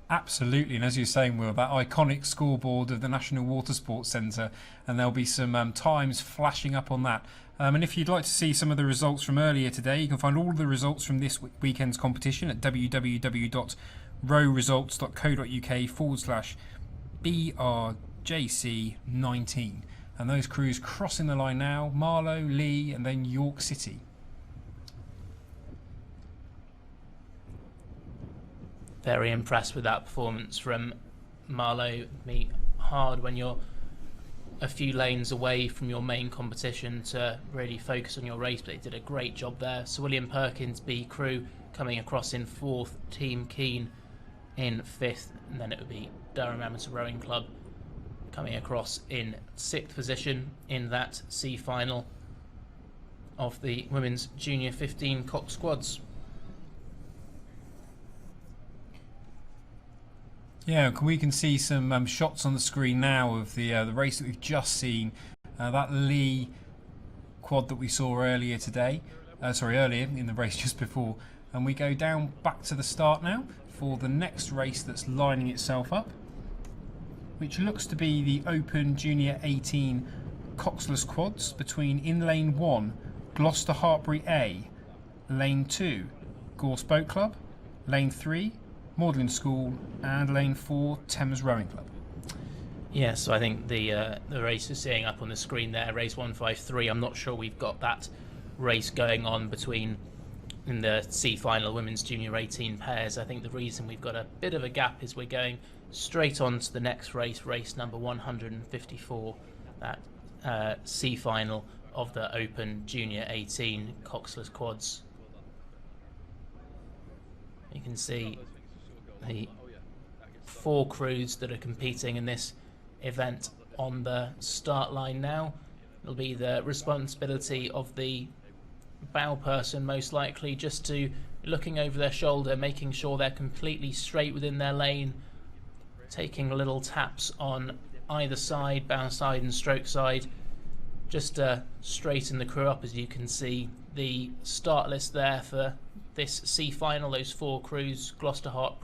Absolutely, and as you're saying, Will, that iconic scoreboard of the National Water Sports Centre, and there'll be some times flashing up on that. And if you'd like to see some of the results from earlier today, you can find all of the results from this weekend's competition at www.rowresults.co.uk/BRJC19. And those crews crossing the line now: Marlow, Lee, and then York City. Very impressed with that performance from Marlow. Me hard when you're a few lanes away from your main competition to really focus on your race, but they did a great job there. Sir William Perkins B crew coming across in 4th, Team Keane in 5th, and then it would be Durham Amateur Rowing Club coming across in 6th position in that C final. of the women's junior 15 cock squads. Yeah, we can see some shots on the screen now of the race that we've just seen. That Lee quad that we saw earlier today, earlier in the race just before. And we go down back to the start now for the next race that's lining itself up, which looks to be the Open Junior 18 Coxless quads between in lane 1, Gloucester Hartbury A, lane 2, Gorse Boat Club, lane 3, Magdalen School, and lane 4, Thames Rowing Club. Yes, so I think the race is seeing up on the screen there, race 153. I'm not sure we've got that race going on in the C final women's junior 18 pairs. I think the reason we've got a bit of a gap is we're going straight on to the next race, race number 154, that C final of the Open Junior 18 Coxless quads. You can see the 4 crews that are competing in this event on the start line now. It'll be the responsibility of the bow person, most likely, just to looking over their shoulder, making sure they're completely straight within their lane, taking little taps on either side, bow side and stroke side, just to straighten the crew up. As you can see, the start list there for this C final, those 4 crews: Gloucester Hartbury,